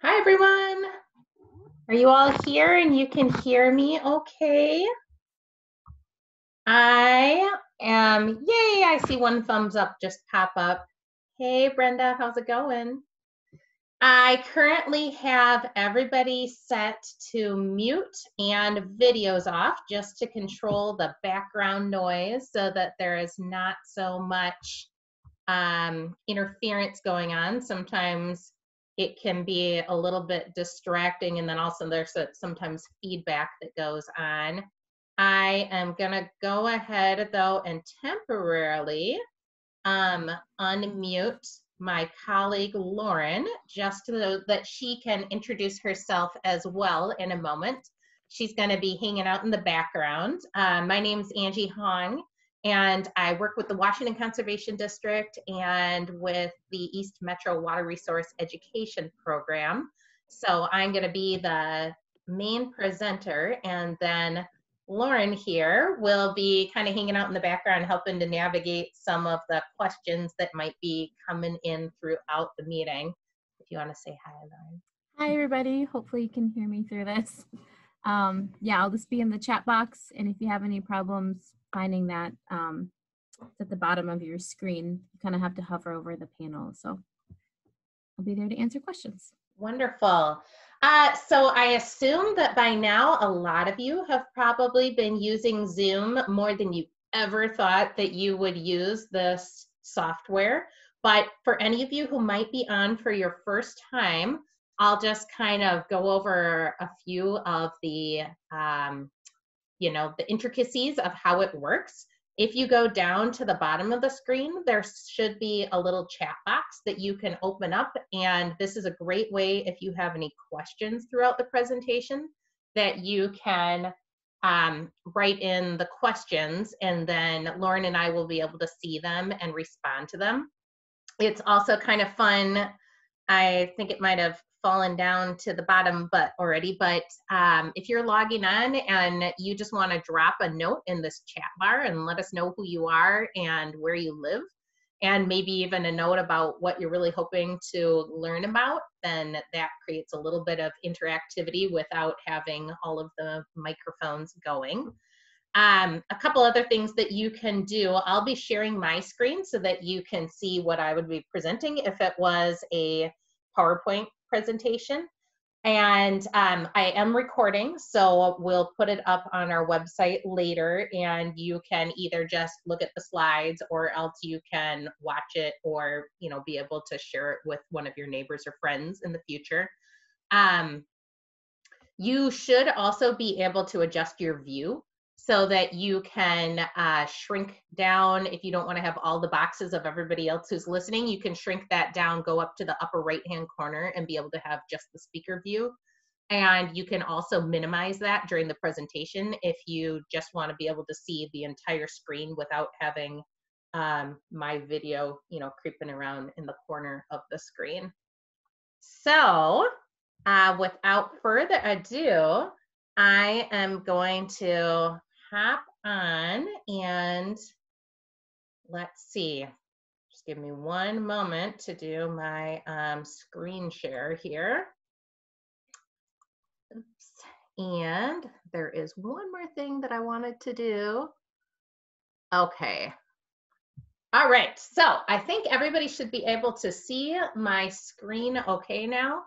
Hi, everyone. Are you all here and you can hear me okay? I am, yay, I see one thumbs up just pop up. Hey, Brenda, how's it going? I currently have everybody set to mute and videos off just to control the background noise so that there is not so much interference going on. Sometimes it can be a little bit distracting, and then also there's sometimes feedback that goes on. I am gonna go ahead though and temporarily unmute my colleague Lauren just so that she can introduce herself as well in a moment. She's going to be hanging out in the background. My name's Angie Hong, and I work with the Washington Conservation District and with the East Metro Water Resource Education Program. So I'm going to be the main presenter, and then Lauren here will be kind of hanging out in the background, helping to navigate some of the questions that might be coming in throughout the meeting. If you want to say hi, Lauren. Hi, everybody. Hopefully you can hear me through this. Yeah, I'll just be in the chat box, and if you have any problems finding that, it's at the bottom of your screen. You kind of have to hover over the panel. So I'll be there to answer questions. Wonderful. So I assume that by now a lot of you have probably been using Zoom more than you ever thought that you would use this software. But for any of you who might be on for your first time, I'll just kind of go over a few of the, the intricacies of how it works. If you go down to the bottom of the screen, there should be a little chat box that you can open up. And this is a great way if you have any questions throughout the presentation that you can write in the questions, and then Lauren and I will be able to see them and respond to them. It's also kind of fun. I think it might have fallen down to the bottom but if you're logging on and you just want to drop a note in this chat bar and let us know who you are and where you live, and maybe even a note about what you're really hoping to learn about, then that creates a little bit of interactivity without having all of the microphones going. A couple other things that you can do. I'll be sharing my screen so that you can see what I would be presenting if it was a PowerPoint presentation. And I am recording, so we'll put it up on our website later, and you can either just look at the slides or else you can watch it or be able to share it with one of your neighbors or friends in the future. You should also be able to adjust your view so that you can shrink down. If you don't want to have all the boxes of everybody else who's listening, you can shrink that down, go up to the upper right-hand corner and be able to have just the speaker view. And you can also minimize that during the presentation if you just want to be able to see the entire screen without having my video, creeping around in the corner of the screen. So without further ado, I am going to hop on and let's see. Just give me one moment to do my screen share here. Oops. And there is one more thing that I wanted to do. Okay. All right. So I think everybody should be able to see my screen okay now.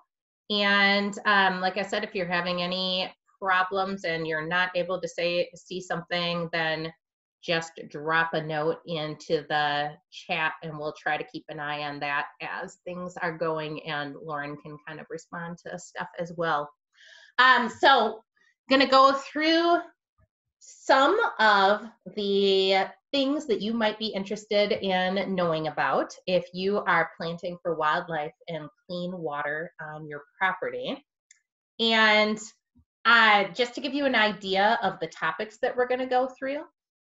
And like I said, if you're having any problems and you're not able to see something, then just drop a note into the chat and we'll try to keep an eye on that as things are going, and Lauren can kind of respond to stuff as well. So I'm gonna go through some of the things that you might be interested in knowing about if you are planting for wildlife and clean water on your property. And just to give you an idea of the topics that we're going to go through,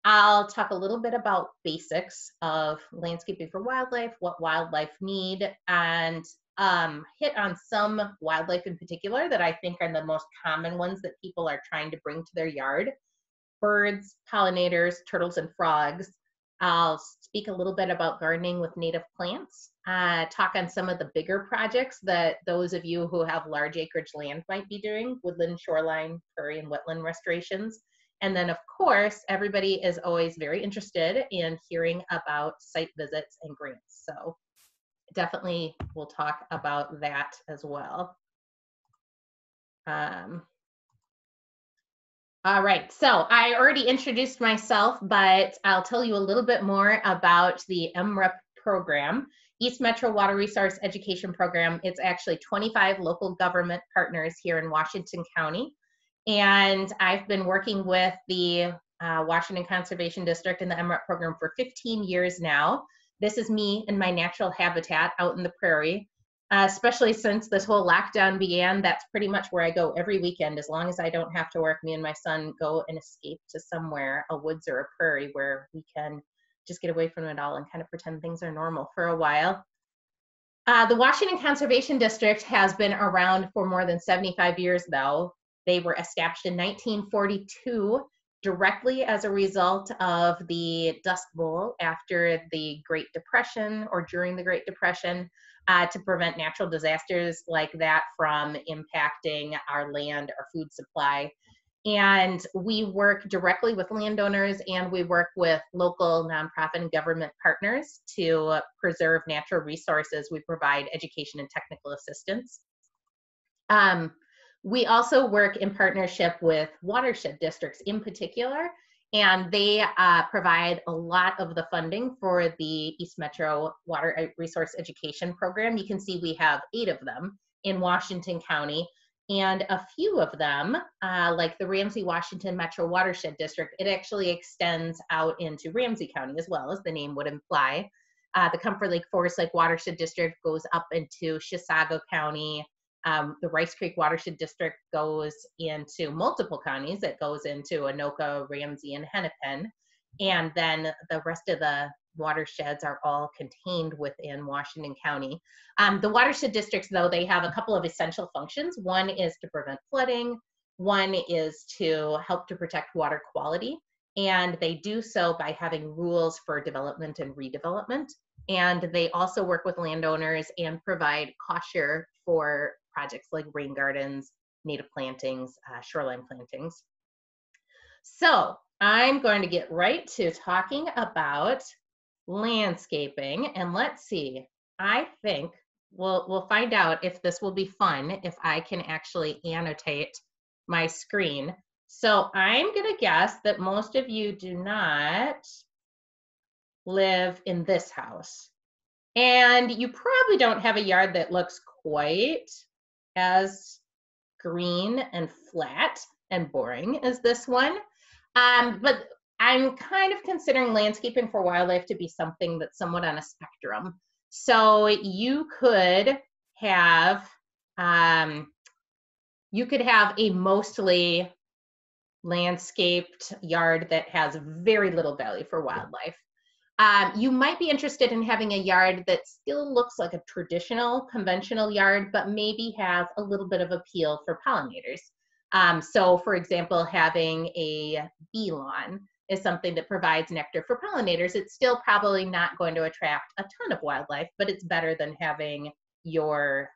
I'll talk a little bit about basics of landscaping for wildlife, what wildlife need, and hit on some wildlife in particular that I think are the most common ones that people are trying to bring to their yard: birds, pollinators, turtles, and frogs. I'll speak a little bit about gardening with native plants, talk on some of the bigger projects that those of you who have large acreage land might be doing, woodland, shoreline, prairie, and wetland restorations. And then, of course, everybody is always very interested in hearing about site visits and grants. So definitely we'll talk about that as well. All right, so I already introduced myself, but I'll tell you a little bit more about the MREP program, East Metro Water Resource Education Program. It's actually 25 local government partners here in Washington County. And I've been working with the Washington Conservation District and the MREP program for 15 years now. This is me in my natural habitat out in the prairie. Especially since this whole lockdown began, that's pretty much where I go every weekend. As long as I don't have to work, me and my son go and escape to somewhere, a woods or a prairie, where we can just get away from it all and kind of pretend things are normal for a while. The Washington Conservation District has been around for more than 75 years now. They were established in 1942 directly as a result of the Dust Bowl after the Great Depression or during the Great Depression, to prevent natural disasters like that from impacting our land, our food supply. And we work directly with landowners, and we work with local nonprofit and government partners to preserve natural resources. We provide education and technical assistance. We also work in partnership with watershed districts in particular, and they provide a lot of the funding for the East Metro Water Resource Education Program. You can see we have 8 of them in Washington County, and a few of them, like the Ramsey Washington Metro Watershed District, it actually extends out into Ramsey County as well, as the name would imply. The Comfort Lake Forest Lake Watershed District goes up into Chisago County. The Rice Creek Watershed District goes into multiple counties. It goes into Anoka, Ramsey, and Hennepin. And then the rest of the watersheds are all contained within Washington County. The watershed districts, though, they have a couple of essential functions. One is to prevent flooding. One is to help to protect water quality. And they do so by having rules for development and redevelopment. And they also work with landowners and provide cost share for projects like rain gardens, native plantings, shoreline plantings. So I'm going to get right to talking about landscaping, and let's see, I think we'll find out if this will be fun, if I can actually annotate my screen. So I'm gonna guess that most of you do not live in this house. And you probably don't have a yard that looks quite as green and flat and boring as this one. But I'm kind of considering landscaping for wildlife to be something that's somewhat on a spectrum. So you could have a mostly landscaped yard that has very little value for wildlife. You might be interested in having a yard that still looks like a traditional, conventional yard, but maybe has a little bit of appeal for pollinators. So for example, having a bee lawn is something that provides nectar for pollinators. It's still probably not going to attract a ton of wildlife, but it's better than having your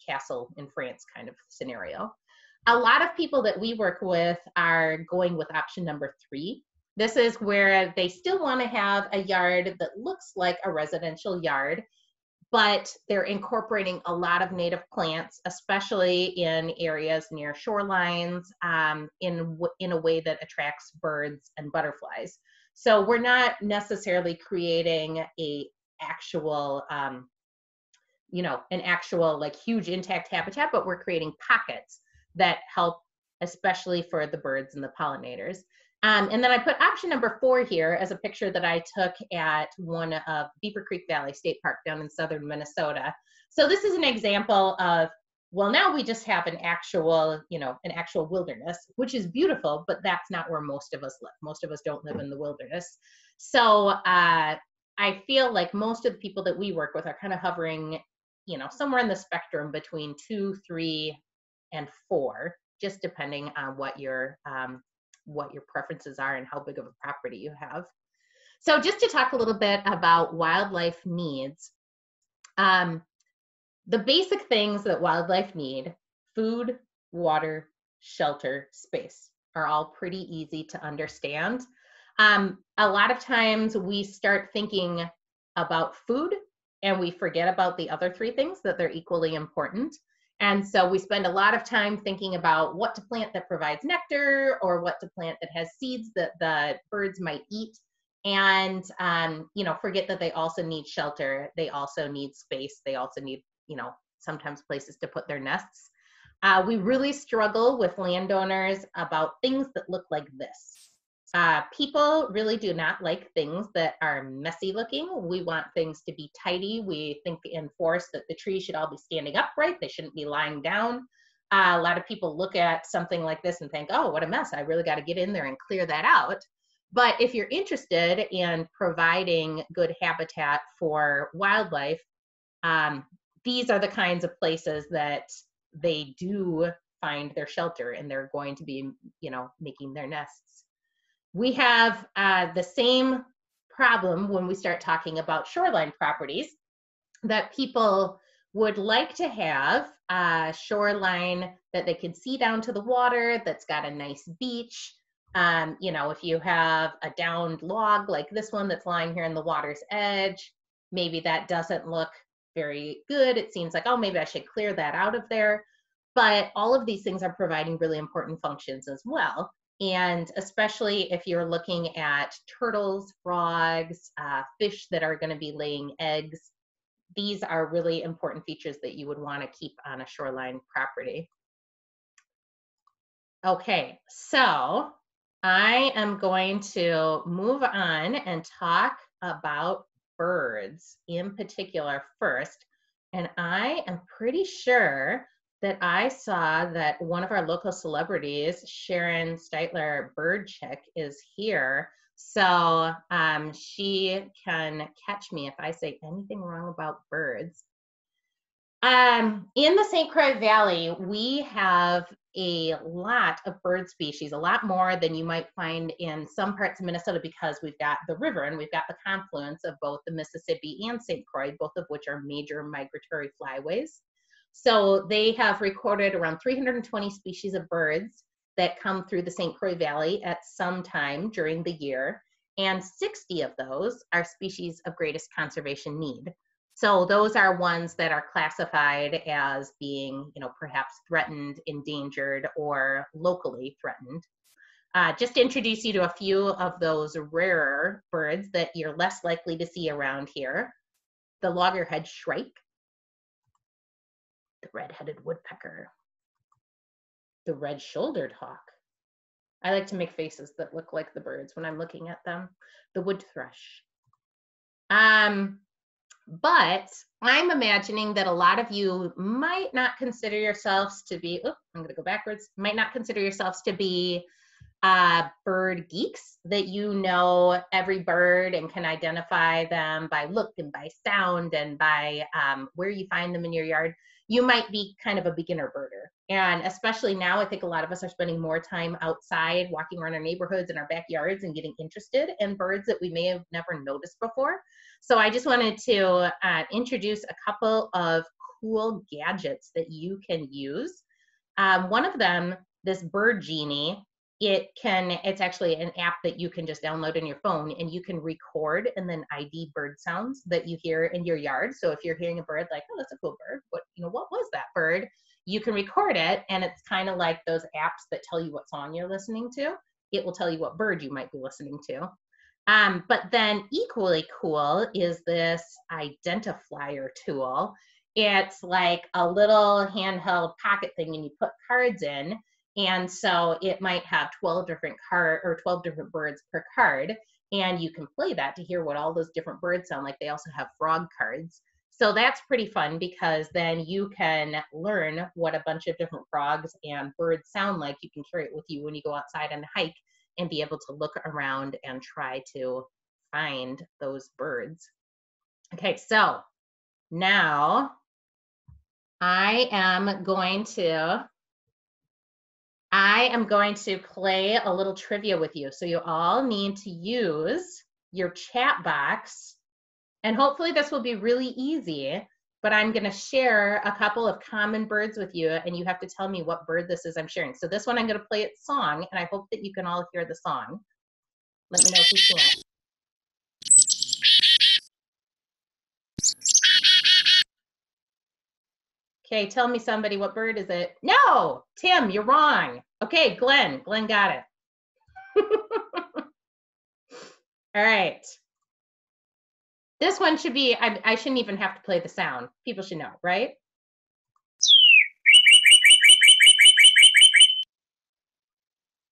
castle in France kind of scenario. A lot of people that we work with are going with option number 3. This is where they still want to have a yard that looks like a residential yard, but they're incorporating a lot of native plants, especially in areas near shorelines, in a way that attracts birds and butterflies. So we're not necessarily creating an actual like huge intact habitat, but we're creating pockets that help, especially for the birds and the pollinators. And then I put option number 4 here as a picture that I took at one of Beaver Creek Valley State Park down in southern Minnesota. So this is an example of, well, now we just have an actual wilderness, which is beautiful, but that's not where most of us live. Most of us don't live in the wilderness. So I feel like most of the people that we work with are kind of hovering, somewhere in the spectrum between 2, 3, and 4, just depending on what your preferences are and how big of a property you have. So just to talk a little bit about wildlife needs, the basic things that wildlife need, food, water, shelter, space, are all pretty easy to understand. A lot of times we start thinking about food and we forget about the other three things, that they're equally important. And so we spend a lot of time thinking about what to plant that provides nectar or what to plant that has seeds that the birds might eat. And, forget that they also need shelter. They also need space. They also need, sometimes places to put their nests. We really struggle with landowners about things that look like this. People really do not like things that are messy looking. We want things to be tidy. We think in forest that the trees should all be standing upright. They shouldn't be lying down. A lot of people look at something like this and think, oh, what a mess. I really got to get in there and clear that out. But if you're interested in providing good habitat for wildlife, these are the kinds of places that they do find their shelter and they're going to be, making their nests. We have the same problem when we start talking about shoreline properties, that people would like to have a shoreline that they can see down to the water, that's got a nice beach. If you have a downed log like this one that's lying here in the water's edge, maybe that doesn't look very good. It seems like, oh, maybe I should clear that out of there. But all of these things are providing really important functions as well. And especially if you're looking at turtles, frogs, fish that are going to be laying eggs, these are really important features that you would want to keep on a shoreline property. Okay, so I am going to move on and talk about birds in particular first. And I am pretty sure that I saw that one of our local celebrities, Sharon Steitler Bird Chick, is here. So she can catch me if I say anything wrong about birds. In the St. Croix Valley, we have a lot of bird species, a lot more than you might find in some parts of Minnesota, because we've got the river and we've got the confluence of both the Mississippi and St. Croix, both of which are major migratory flyways. So they have recorded around 320 species of birds that come through the St. Croix Valley at some time during the year, and 60 of those are species of greatest conservation need. So those are ones that are classified as being, perhaps threatened, endangered, or locally threatened. Just to introduce you to a few of those rarer birds that you're less likely to see around here: the loggerhead shrike, the redheaded woodpecker, the red-shouldered hawk. I like to make faces that look like the birds when I'm looking at them. The wood thrush. But I'm imagining that a lot of you might not consider yourselves to be, I'm going to go backwards, might not consider yourselves to be bird geeks, that you know every bird and can identify them by look and by sound and by where you find them in your yard. You might be kind of a beginner birder. And especially now, I think a lot of us are spending more time outside, walking around our neighborhoods and our backyards and getting interested in birds that we may have never noticed before. So I just wanted to introduce a couple of cool gadgets that you can use. One of them, this Bird Genie, it's actually an app that you can just download in your phone, and you can record and then ID bird sounds that you hear in your yard. So if you're hearing a bird like, oh, that's a cool bird, what was that bird? You can record it, and it's kind of like those apps that tell you what song you're listening to. It will tell you what bird you might be listening to. But then equally cool is this identifier tool. It's like a little handheld pocket thing, and you put cards in. And so it might have 12 different birds per card. And you can play that to hear what all those different birds sound like. They also have frog cards. So that's pretty fun, because then you can learn what a bunch of different frogs and birds sound like. You can carry it with you when you go outside on a hike and be able to look around and try to find those birds. Okay, so now I am going to play a little trivia with you. So you all need to use your chat box, and hopefully this will be really easy, but I'm going to share a couple of common birds with you, and you have to tell me what bird this is I'm sharing. So this one I'm going to play its song, and I hope that you can all hear the song. Let me know if you can't. Okay, tell me somebody, what bird is it? No, Tim, you're wrong. Okay, Glenn got it. All right. This one should be, I shouldn't even have to play the sound. People should know, right?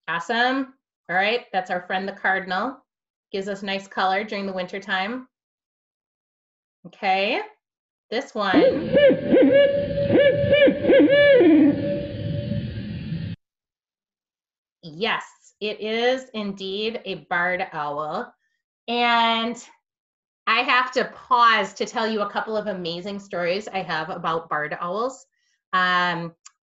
Awesome. All right, that's our friend the Cardinal. Gives us nice color during the winter time. Okay, this one. Yes, it is indeed a barred owl. And I have to pause to tell you a couple of amazing stories I have about barred owls.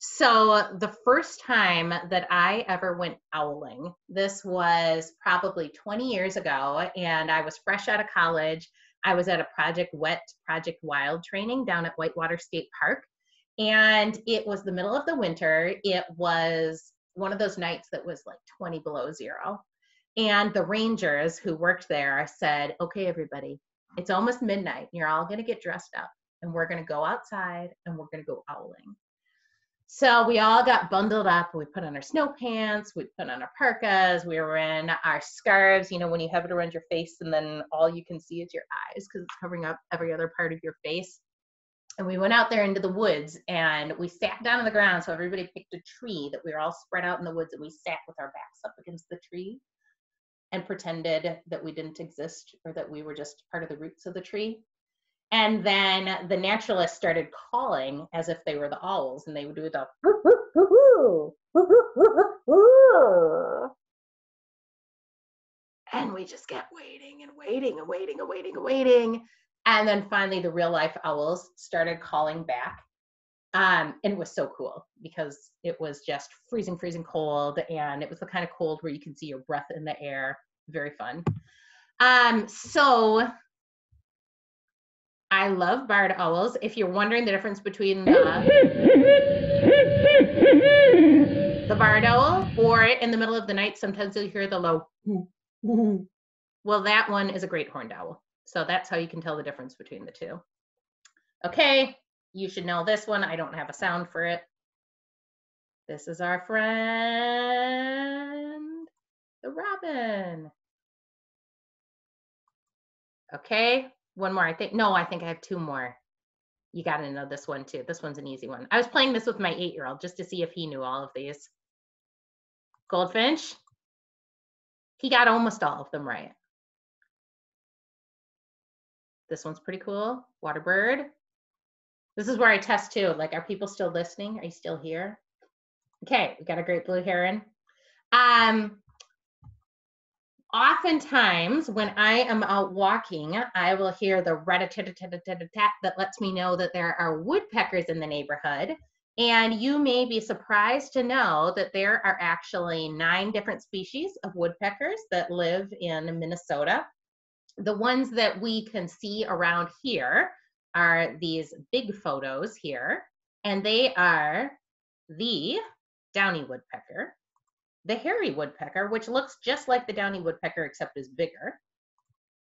So the first time that I ever went owling, this was probably 20 years ago, and I was fresh out of college. I was at a Project Wet, Project Wild training down at Whitewater State Park, and it was the middle of the winter. It was one of those nights that was like 20 below zero. And the rangers who worked there said, okay, everybody, it's almost midnight. You're all going to get dressed up, and we're going to go outside and we're going to go owling. So we all got bundled up. We put on our snow pants, we put on our parkas, we were in our scarves, you know, when you have it around your face and then all you can see is your eyes because it's covering up every other part of your face. And we went out there into the woods and we sat down on the ground. So everybody picked a tree that we were all spread out in the woods, and we sat with our backs up against the tree and pretended that we didn't exist or that we were just part of the roots of the tree. And then the naturalists started calling as if they were the owls, and they would do the and we just kept waiting and waiting and waiting and waiting and waiting. And then finally the real life owls started calling back. And it was so cool because it was just freezing cold, and it was the kind of cold where you can see your breath in the air. Very fun. So I love barred owls. If you're wondering the difference between the barred owl, or in the middle of the night, sometimes you'll hear the low, well, that one is a great horned owl. So that's how you can tell the difference between the two. Okay, you should know this one. I don't have a sound for it. This is our friend, the robin. Okay, one more. I think I have two more. You got to know this one too. This one's an easy one. I was playing this with my 8-year-old just to see if he knew all of these. Goldfinch. He got almost all of them right. This one's pretty cool. Waterbird. This is where I test too. Like, are people still listening? Are you still here? Okay, we got a great blue heron. Oftentimes when I am out walking, I will hear the rat-a-tat-tat-tat-tat that lets me know that there are woodpeckers in the neighborhood. And you may be surprised to know that there are actually 9 different species of woodpeckers that live in Minnesota. The ones that we can see around here are these big photos here, and they are the downy woodpecker, the hairy woodpecker, which looks just like the downy woodpecker except is bigger.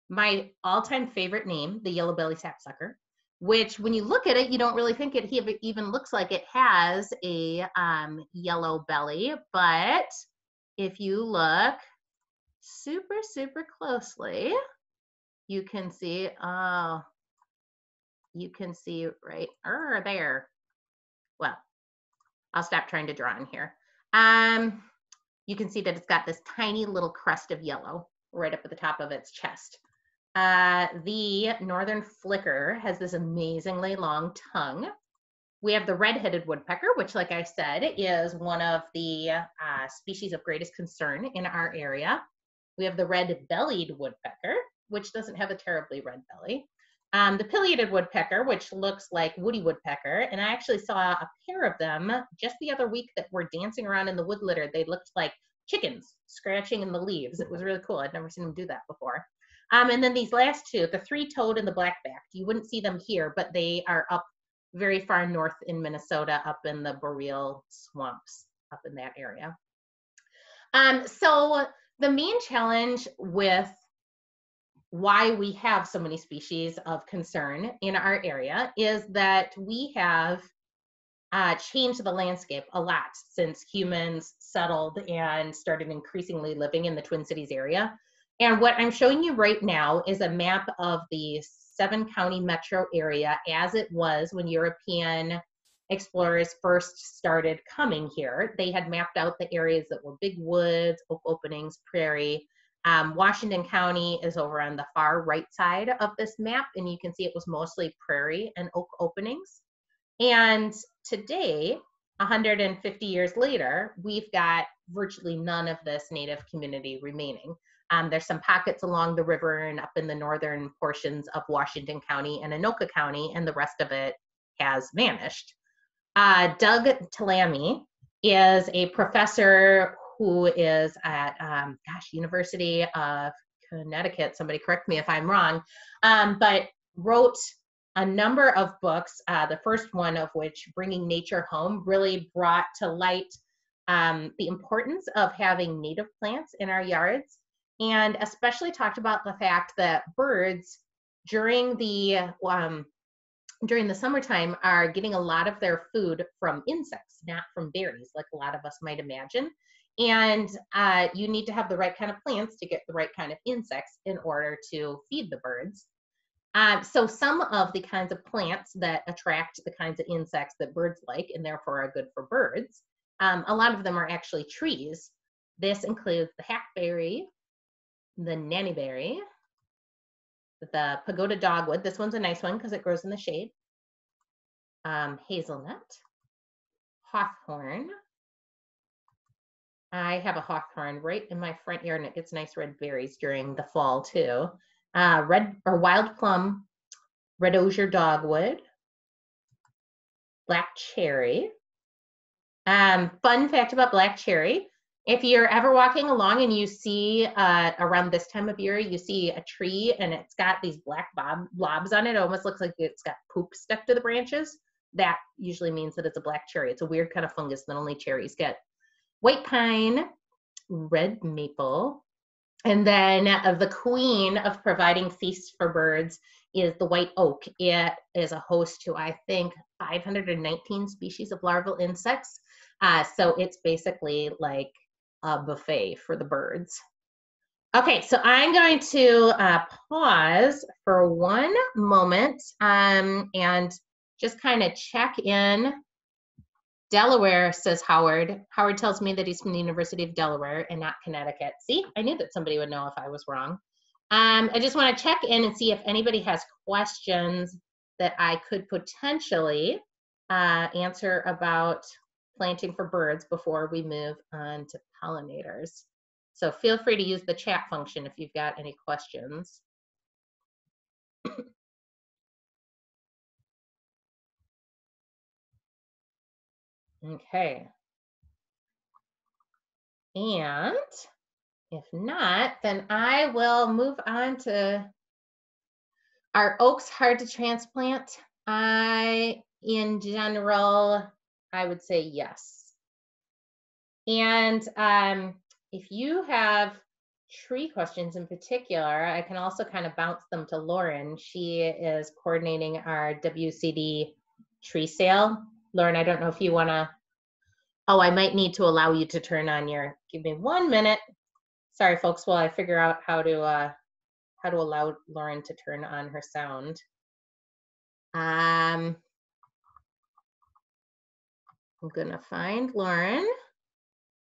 My all-time favorite name, the yellow-bellied sapsucker, which when you look at it, you don't really think it even looks like it has a yellow belly, but if you look super closely, you can see, you can see right there. Well, I'll stop trying to draw in here. You can see that it's got this tiny little crest of yellow right up at the top of its chest. The northern flicker has this amazingly long tongue. We have the red-headed woodpecker, which, like I said, is one of the species of greatest concern in our area. We have the red-bellied woodpecker, which doesn't have a terribly red belly. The pileated woodpecker, which looks like woody woodpecker, and I actually saw a pair of them just the other week that were dancing around in the wood litter. They looked like chickens scratching in the leaves. It was really cool. I'd never seen them do that before. And then these last two, the three-toed and the black-backed, you wouldn't see them here, but they are up very far north in Minnesota, up in the boreal swamps, up in that area. So the main challenge with why we have so many species of concern in our area is that we have changed the landscape a lot since humans settled and started increasingly living in the Twin Cities area. And what I'm showing you right now is a map of the 7-county metro area as it was when European explorers first started coming here. They had mapped out the areas that were big woods, oak openings, prairie. Washington County is over on the far right side of this map, and you can see it was mostly prairie and oak openings. And today, 150 years later, we've got virtually none of this native community remaining. There's some pockets along the river and up in the northern portions of Washington County and Anoka County, and the rest of it has vanished. Doug Talamy is a professor who is at, University of Connecticut, somebody correct me if I'm wrong, but wrote a number of books, the first one of which, Bringing Nature Home, really brought to light the importance of having native plants in our yards, and especially talked about the fact that birds during the summertime are getting a lot of their food from insects, not from berries, like a lot of us might imagine. And you need to have the right kind of plants to get the right kind of insects in order to feed the birds. So some of the kinds of plants that attract the kinds of insects that birds like and therefore are good for birds, a lot of them are actually trees. This includes the hackberry, the nannyberry, the pagoda dogwood. This one's a nice one because it grows in the shade. Hazelnut, hawthorn. I have a hawthorn right in my front yard, and it gets nice red berries during the fall too. Wild plum, Redosier dogwood, black cherry. Fun fact about black cherry: if you're ever walking along and you see around this time of year, you see a tree and it's got these black blobs on it, it almost looks like it's got poop stuck to the branches. That usually means that it's a black cherry. It's a weird kind of fungus that only cherries get. White pine, red maple, and then the queen of providing feasts for birds is the white oak. It is a host to, I think, 519 species of larval insects. So it's basically like a buffet for the birds. Okay, so I'm going to pause for one moment and just kind of check in. Delaware, says Howard. Howard tells me that he's from the University of Delaware and not Connecticut. See, I knew that somebody would know if I was wrong. I just want to check in and see if anybody has questions that I could potentially answer about planting for birds before we move on to pollinators. So feel free to use the chat function if you've got any questions. Okay. And if not, then I will move on to, are oaks hard to transplant? In general, I would say yes. And if you have tree questions in particular, I can also kind of bounce them to Lauren. She is coordinating our WCD tree sale. Lauren, I don't know if you want to, oh, I might need to allow you to turn on your, give me 1 minute. Sorry, folks, while I figure out how to allow Lauren to turn on her sound. I'm gonna find Lauren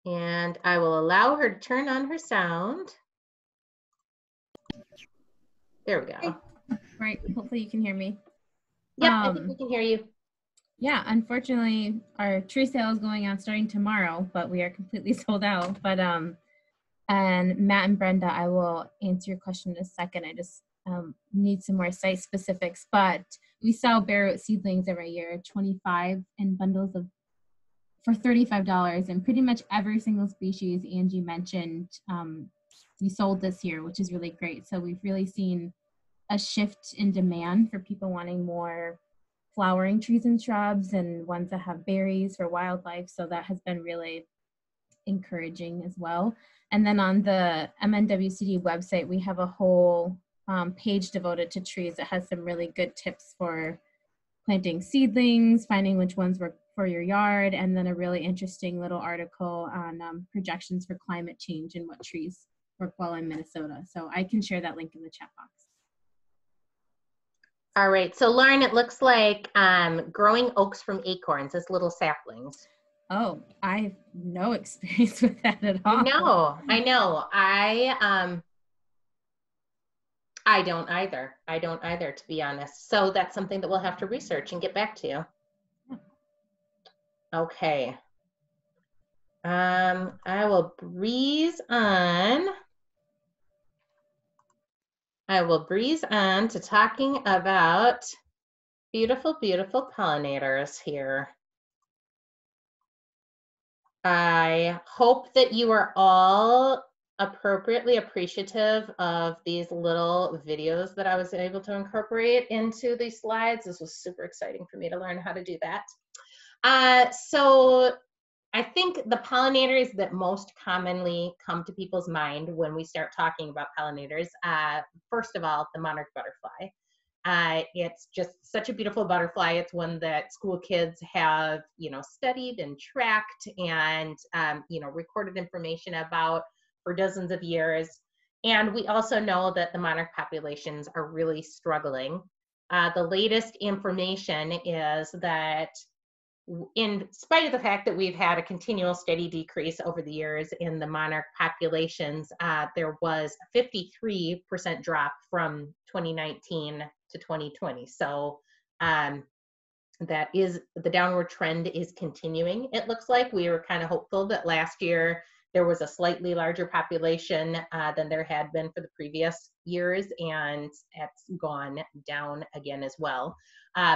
and I will allow her to turn on her sound. There we go. Right, hopefully you can hear me. Yep, I think we can hear you. Yeah, unfortunately, our tree sale is going on starting tomorrow, but we are completely sold out. But and Matt and Brenda, I will answer your question in a second. I just need some more site specifics. But we sell bare root seedlings every year, 25 in bundles for $35, and pretty much every single species Angie mentioned desold this year, which is really great. So we've really seen a shift in demand for people wanting more flowering trees and shrubs and ones that have berries for wildlife. So that has been really encouraging as well. And then on the MNWCD website, we have a whole page devoted to trees that has some really good tips for planting seedlings, finding which ones work for your yard, and then a really interesting little article on projections for climate change and what trees work well in Minnesota. So I can share that link in the chat box. All right, so Lauren, it looks like growing oaks from acorns as little saplings. Oh, I have no experience with that at all. I know. I don't either. I don't either, to be honest. So that's something that we'll have to research and get back to you. Okay. I will breeze on. I will breeze on to talking about beautiful, beautiful pollinators here. I hope that you are all appropriately appreciative of these little videos that I was able to incorporate into these slides. This was super exciting for me to learn how to do that. So I think the pollinators that most commonly come to people's mind when we start talking about pollinators, first of all, the monarch butterfly. It's just such a beautiful butterfly. It's one that school kids have, studied and tracked and, recorded information about for dozens of years. And we also know that the monarch populations are really struggling. The latest information is that in spite of the fact that we've had a continual steady decrease over the years in the monarch populations, there was a 53% drop from 2019 to 2020. So that is, the downward trend is continuing. It looks like we were kind of hopeful that last year there was a slightly larger population than there had been for the previous years, and it's gone down again as well.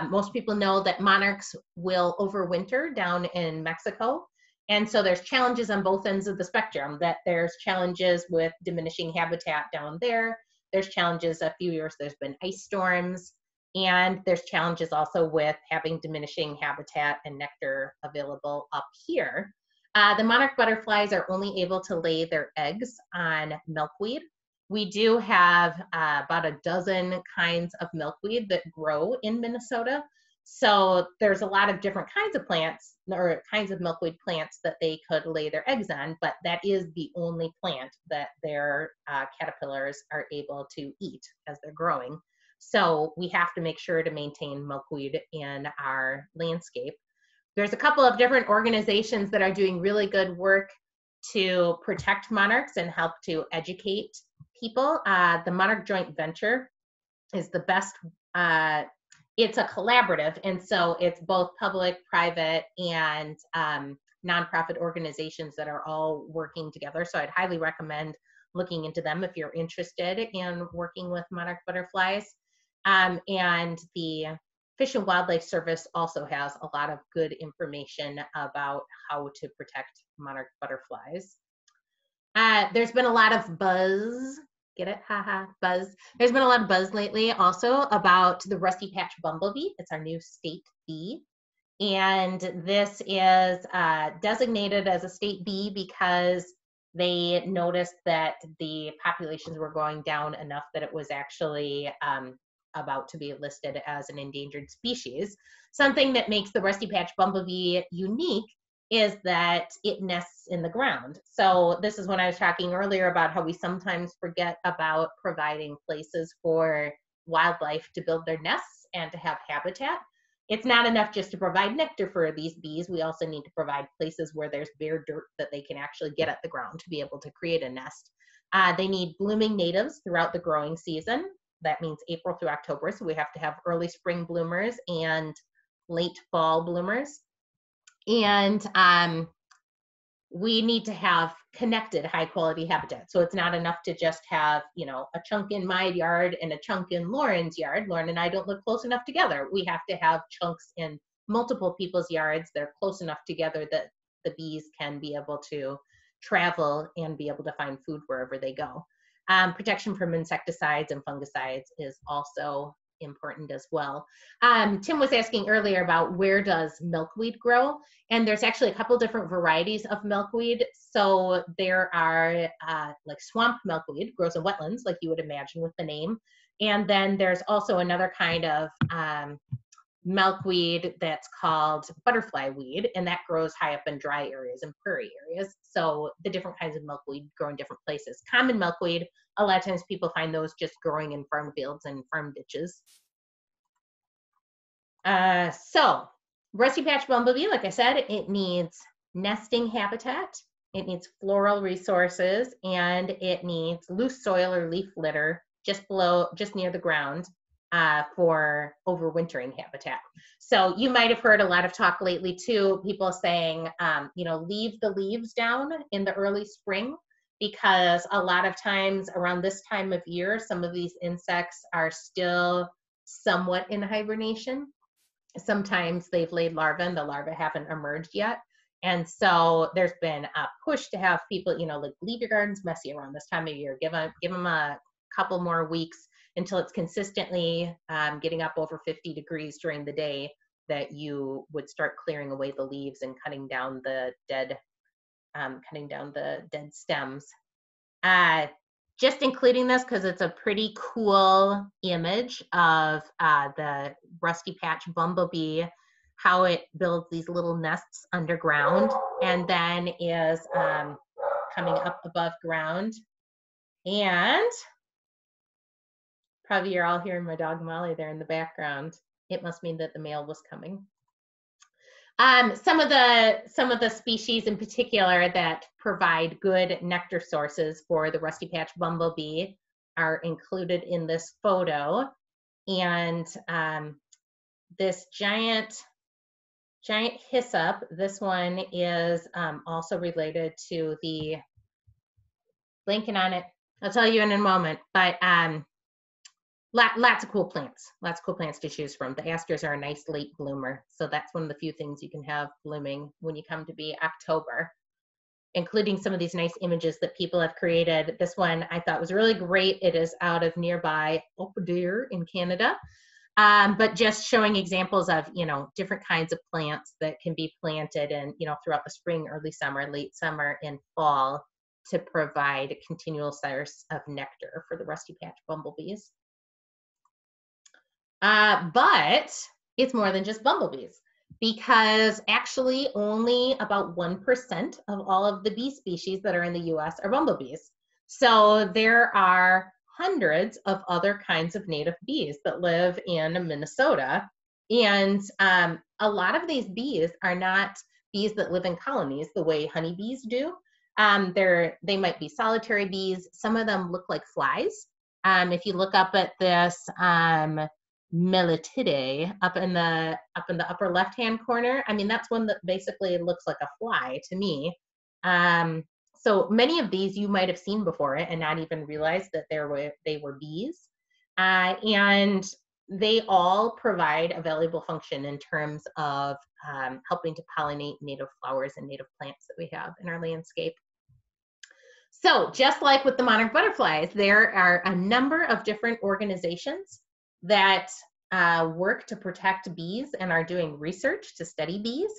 Most people know that monarchs will overwinter down in Mexico. And so there's challenges on both ends of the spectrum, that there's challenges with diminishing habitat down there. There's challenges, a few years there's been ice storms, and there's challenges also with having diminishing habitat and nectar available up here. The monarch butterflies are only able to lay their eggs on milkweed. We do have about a dozen kinds of milkweed that grow in Minnesota. So there's a lot of different kinds of plants or kinds of milkweed plants that they could lay their eggs on, but that is the only plant that their caterpillars are able to eat as they're growing. So we have to make sure to maintain milkweed in our landscape. There's a couple of different organizations that are doing really good work to protect monarchs and help to educate people. The Monarch Joint Venture is the best. It's a collaborative, and so it's both public, private, and nonprofit organizations that are all working together. So I'd highly recommend looking into them if you're interested in working with monarch butterflies. And the Fish and Wildlife Service also has a lot of good information about how to protect monarch butterflies. There's been a lot of buzz, get it? Haha, buzz. There's been a lot of buzz lately also about the rusty patch bumblebee. It's our new state bee. And this is designated as a state bee because they noticed that the populations were going down enough that it was actually about to be listed as an endangered species. Something that makes the rusty patch bumblebee unique is that it nests in the ground. So this is when I was talking earlier about how we sometimes forget about providing places for wildlife to build their nests and to have habitat. It's not enough just to provide nectar for these bees. We also need to provide places where there's bare dirt that they can actually get at the ground to be able to create a nest. They need blooming natives throughout the growing season. That means April through October. So we have to have early spring bloomers and late fall bloomers. And we need to have connected high quality habitat. So it's not enough to just have, a chunk in my yard and a chunk in Lauren's yard. Lauren and I don't live close enough together. We have to have chunks in multiple people's yards that are close enough together that the bees can be able to travel and be able to find food wherever they go. Protection from insecticides and fungicides is also important as well. Tim was asking earlier about where does milkweed grow, and there's actually a couple different varieties of milkweed. So there are like swamp milkweed grows in wetlands, like you would imagine with the name. And then there's also another kind of milkweed that's called butterfly weed, and that grows high up in dry areas and prairie areas. So the different kinds of milkweed grow in different places. Common milkweed, a lot of times people find those just growing in farm fields and farm ditches. So rusty patch bumblebee, like I said, it needs nesting habitat, it needs floral resources, and it needs loose soil or leaf litter just near the ground for overwintering habitat. So you might have heard a lot of talk lately too, people saying, leave the leaves down in the early spring, because a lot of times around this time of year, some of these insects are still somewhat in hibernation. Sometimes they've laid larvae and the larvae haven't emerged yet. And so there's been a push to have people, like leave your gardens messy around this time of year. Give them a couple more weeks until it's consistently getting up over 50 degrees during the day, that you would start clearing away the leaves and cutting down the dead stems. Just including this because it's a pretty cool image of the rusty patch bumblebee, how it builds these little nests underground and then is coming up above ground. And probably you're all hearing my dog Molly there in the background. It must mean that the male was coming. Some of the species in particular that provide good nectar sources for the rusty patch bumblebee are included in this photo. And this giant hyssop, this one is also related to the, blanking on it, I'll tell you in a moment, but lots of cool plants to choose from. The asters are a nice late bloomer, so that's one of the few things you can have blooming when you come to be October, including some of these nice images that people have created. This one I thought was really great. It is out of nearby Pagoda in Canada, but just showing examples of different kinds of plants that can be planted and throughout the spring, early summer, late summer, and fall to provide a continual source of nectar for the rusty patch bumblebees. But it's more than just bumblebees, because actually only about 1% of all of the bee species that are in the US are bumblebees. So there are hundreds of other kinds of native bees that live in Minnesota. And a lot of these bees are not bees that live in colonies the way honeybees do. They might be solitary bees. Some of them look like flies. If you look up at this Melitidae up in the upper left hand corner, I mean, that's one that basically looks like a fly to me. So many of these you might have seen before and not even realize that they were bees, and they all provide a valuable function in terms of helping to pollinate native flowers and native plants that we have in our landscape. So just like with the monarch butterflies, there are a number of different organizations that work to protect bees and are doing research to study bees.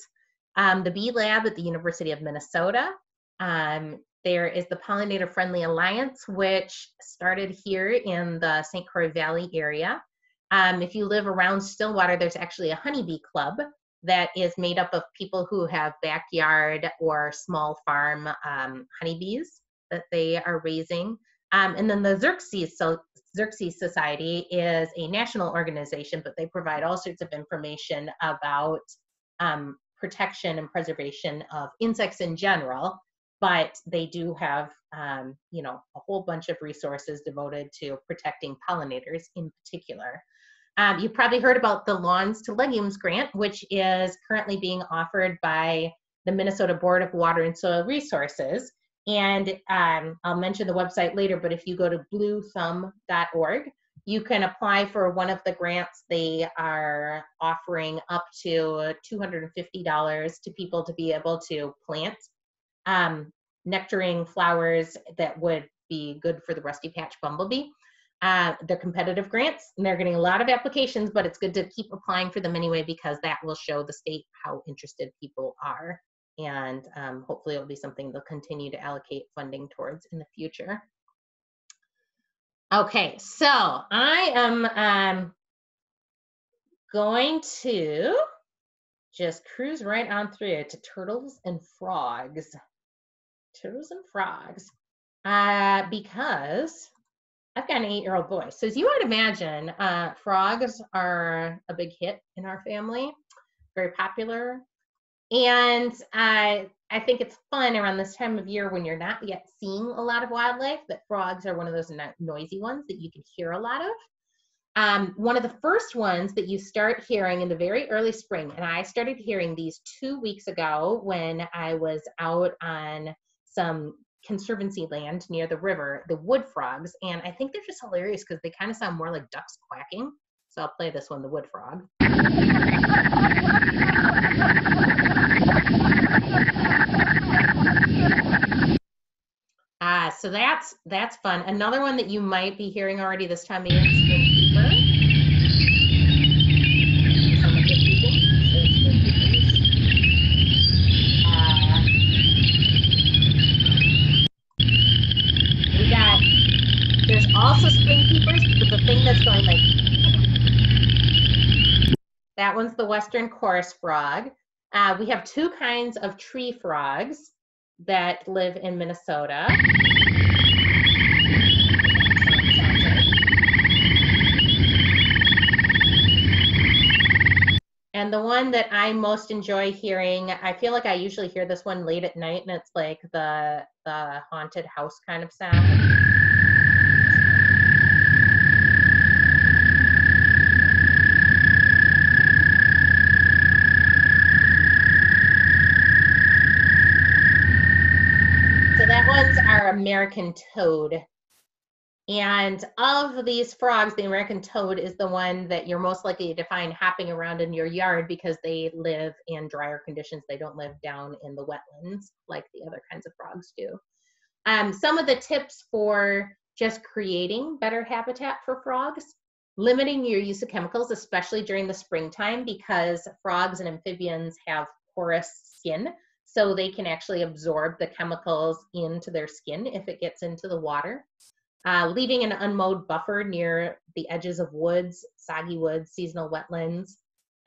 The Bee Lab at the University of Minnesota. There is the Pollinator Friendly Alliance, which started here in the St. Croix Valley area. If you live around Stillwater, there's actually a honeybee club that is made up of people who have backyard or small farm honeybees that they are raising. And then the Xerces Society is a national organization, but they provide all sorts of information about protection and preservation of insects in general. But they do have, a whole bunch of resources devoted to protecting pollinators in particular. You've probably heard about the Lawns to Legumes grant, which is currently being offered by the Minnesota Board of Water and Soil Resources. And I'll mention the website later, but if you go to bluethumb.org, you can apply for one of the grants. They are offering up to $250 to people to be able to plant nectaring flowers that would be good for the rusty patch bumblebee. They're competitive grants and they're getting a lot of applications, but it's good to keep applying for them anyway, because that will show the state how interested people are. And hopefully it'll be something they'll continue to allocate funding towards in the future. Okay, so I am going to just cruise right on through to turtles and frogs. Turtles and frogs. Because I've got an 8-year-old boy. So as you might imagine, frogs are a big hit in our family, very popular. And I think it's fun around this time of year when you're not yet seeing a lot of wildlife, that frogs are one of those noisy ones that you can hear a lot of. One of the first ones that you start hearing in the very early spring, and I started hearing these 2 weeks ago when I was out on some conservancy land near the river, the wood frogs. And I think they're just hilarious because they kind of sound more like ducks quacking. So I'll play this one, the wood frog. So that's fun. Another one that you might be hearing already this time of year is spring keeper. There's also spring keepers, but the thing that's going like, that one's the western chorus frog. We have 2 kinds of tree frogs that live in Minnesota. And the one that I most enjoy hearing, I feel like I usually hear this one late at night, and it's like the haunted house kind of sound. So that one's our American toad. And of these frogs, the American toad is the one that you're most likely to find hopping around in your yard because they live in drier conditions. They don't live down in the wetlands like the other kinds of frogs do. Some of the tips for just creating better habitat for frogs: limiting your use of chemicals, especially during the springtime, because frogs and amphibians have porous skin, so they can actually absorb the chemicals into their skin if it gets into the water. Leaving an unmowed buffer near the edges of woods, soggy woods, seasonal wetlands.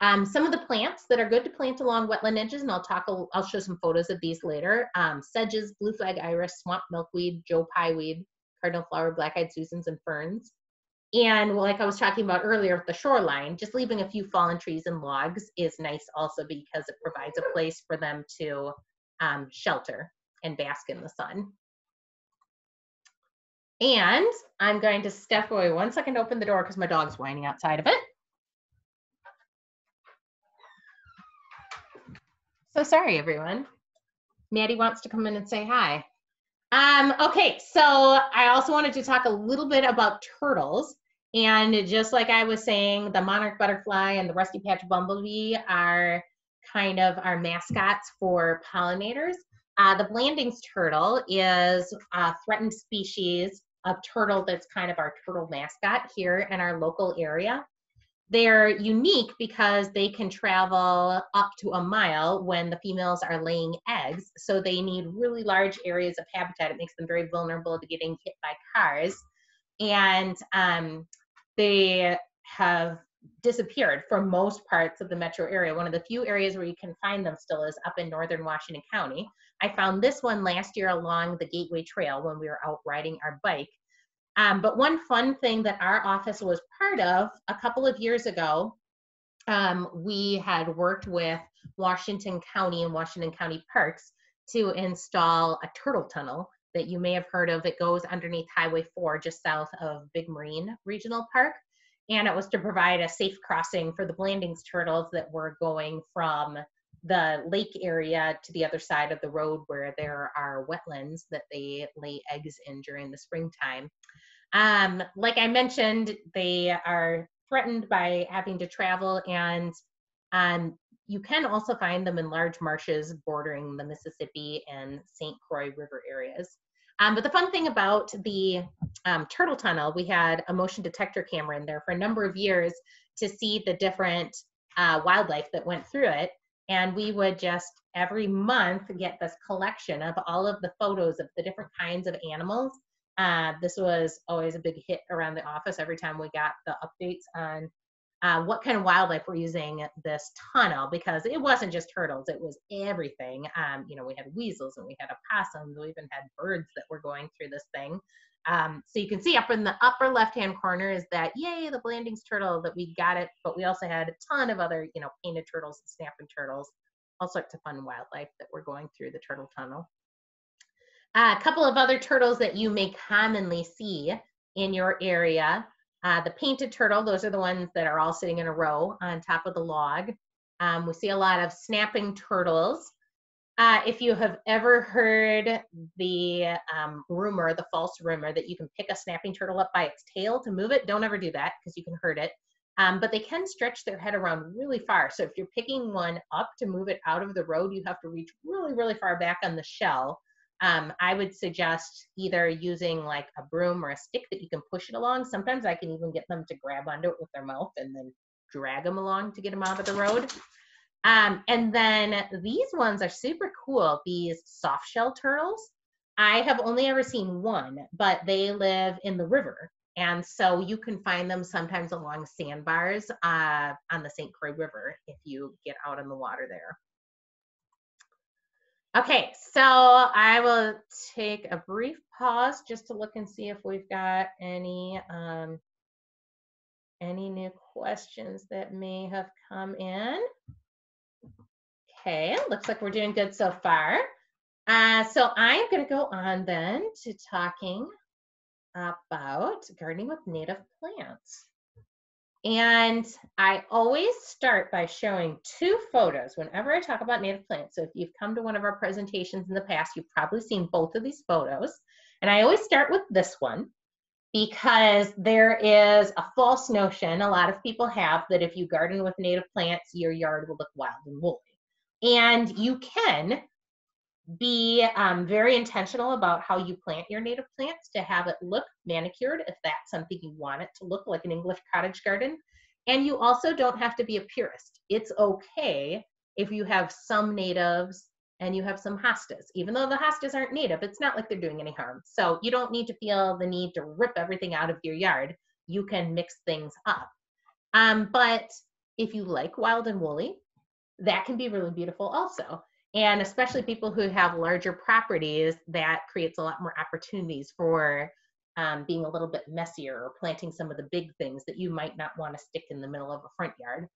Some of the plants that are good to plant along wetland edges, and I'll show some photos of these later: sedges, blue flag iris, swamp milkweed, Joe pieweed, cardinal flower, black-eyed Susans, and ferns. And like I was talking about earlier with the shoreline, just leaving a few fallen trees and logs is nice also, because it provides a place for them to shelter and bask in the sun. And I'm going to step away 1 second to open the door because my dog's whining outside of it. So sorry, everyone. Maddie wants to come in and say hi. Okay, so I also wanted to talk a little bit about turtles. And just like I was saying, the monarch butterfly and the rusty patch bumblebee are kind of our mascots for pollinators. The Blandings turtle is a threatened species of turtle that's kind of our turtle mascot here in our local area. They're unique because they can travel up to a mile when the females are laying eggs, so they need really large areas of habitat. It makes them very vulnerable to getting hit by cars, and they have disappeared from most parts of the metro area. One of the few areas where you can find them still is up in northern Washington County. I found this one last year along the Gateway Trail when we were out riding our bike. But one fun thing that our office was part of a couple of years ago, we had worked with Washington County and Washington County Parks to install a turtle tunnel that you may have heard of. It goes underneath Highway 4 just south of Big Marine Regional Park. And it was to provide a safe crossing for the Blandings turtles that were going from the lake area to the other side of the road where there are wetlands that they lay eggs in during the springtime. Like I mentioned, they are threatened by having to travel, and you can also find them in large marshes bordering the Mississippi and St. Croix River areas. But the fun thing about the turtle tunnel, we had a motion detector camera in there for a number of years to see the different wildlife that went through it. And we would just every month get this collection of all of the photos of the different kinds of animals. This was always a big hit around the office every time we got the updates on what kind of wildlife we're using this tunnel, because it wasn't just turtles, it was everything. You know, we had weasels and we had opossums, we even had birds that were going through this thing. So you can see up in the upper left-hand corner is that, yay, the Blandings turtle, that we got it, but we also had a ton of other, you know, painted turtles and snapping turtles, all sorts of fun wildlife that were going through the turtle tunnel. A couple of other turtles that you may commonly see in your area. The painted turtle, those are the ones that are all sitting in a row on top of the log. We see a lot of snapping turtles. If you have ever heard the rumor, the false rumor that you can pick a snapping turtle up by its tail to move it, don't ever do that because you can hurt it. But they can stretch their head around really far. So if you're picking one up to move it out of the road, you have to reach really, really far back on the shell. I would suggest either using like a broom or a stick that you can push it along. Sometimes I can even get them to grab onto it with their mouth and then drag them along to get them out of the road. And then these ones are super cool, these soft shell turtles. I have only ever seen one, but they live in the river. And so you can find them sometimes along sandbars on the St. Croix River if you get out in the water there. Okay, so I will take a brief pause just to look and see if we've got any new questions that may have come in. Okay, looks like we're doing good so far. So I'm going to go on then to talking about gardening with native plants. And I always start by showing two photos whenever I talk about native plants. So if you've come to one of our presentations in the past, you've probably seen both of these photos. And I always start with this one because there is a false notion a lot of people have that if you garden with native plants, your yard will look wild and woolly. And you can be very intentional about how you plant your native plants to have it look manicured if that's something you want it to look like an English cottage garden. And you also don't have to be a purist. It's okay if you have some natives and you have some hostas. Even though the hostas aren't native, it's not like they're doing any harm. So you don't need to feel the need to rip everything out of your yard. You can mix things up. But if you like wild and woolly, that can be really beautiful also. And especially people who have larger properties, that creates a lot more opportunities for being a little bit messier or planting some of the big things that you might not want to stick in the middle of a front yard.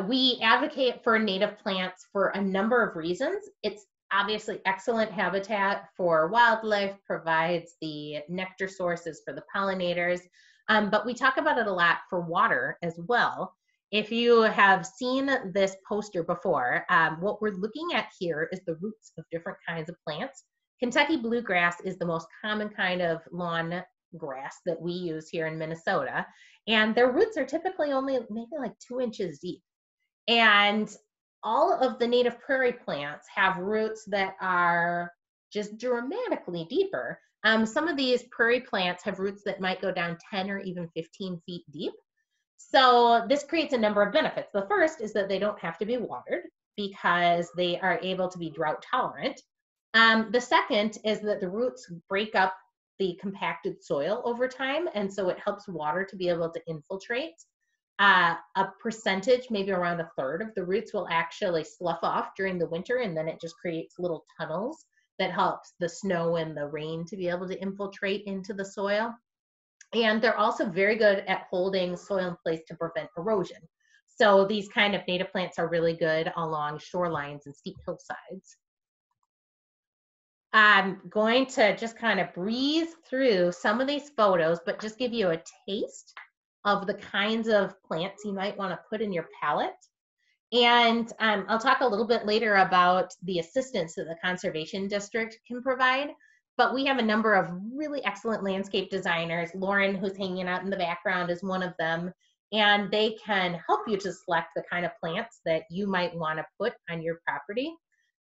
We advocate for native plants for a number of reasons. It's obviously excellent habitat for wildlife, provides the nectar sources for the pollinators, but we talk about it a lot for water as well. If you have seen this poster before, what we're looking at here is the roots of different kinds of plants. Kentucky bluegrass is the most common kind of lawn grass that we use here in Minnesota. And their roots are typically only maybe like 2 inches deep. And all of the native prairie plants have roots that are just dramatically deeper. Some of these prairie plants have roots that might go down 10 or even 15 feet deep. So this creates a number of benefits. The first is that they don't have to be watered because they are able to be drought tolerant. The second is that the roots break up the compacted soil over time, and so it helps water to be able to infiltrate. A percentage, maybe around a third of the roots will actually slough off during the winter, and then it just creates little tunnels that helps the snow and the rain to be able to infiltrate into the soil. And they're also very good at holding soil in place to prevent erosion. So these kind of native plants are really good along shorelines and steep hillsides. I'm going to just kind of breeze through some of these photos, but just give you a taste of the kinds of plants you might want to put in your palette. And I'll talk a little bit later about the assistance that the Conservation District can provide. But we have a number of really excellent landscape designers. Lauren, who's hanging out in the background, is one of them. and they can help you to select the kind of plants that you might want to put on your property.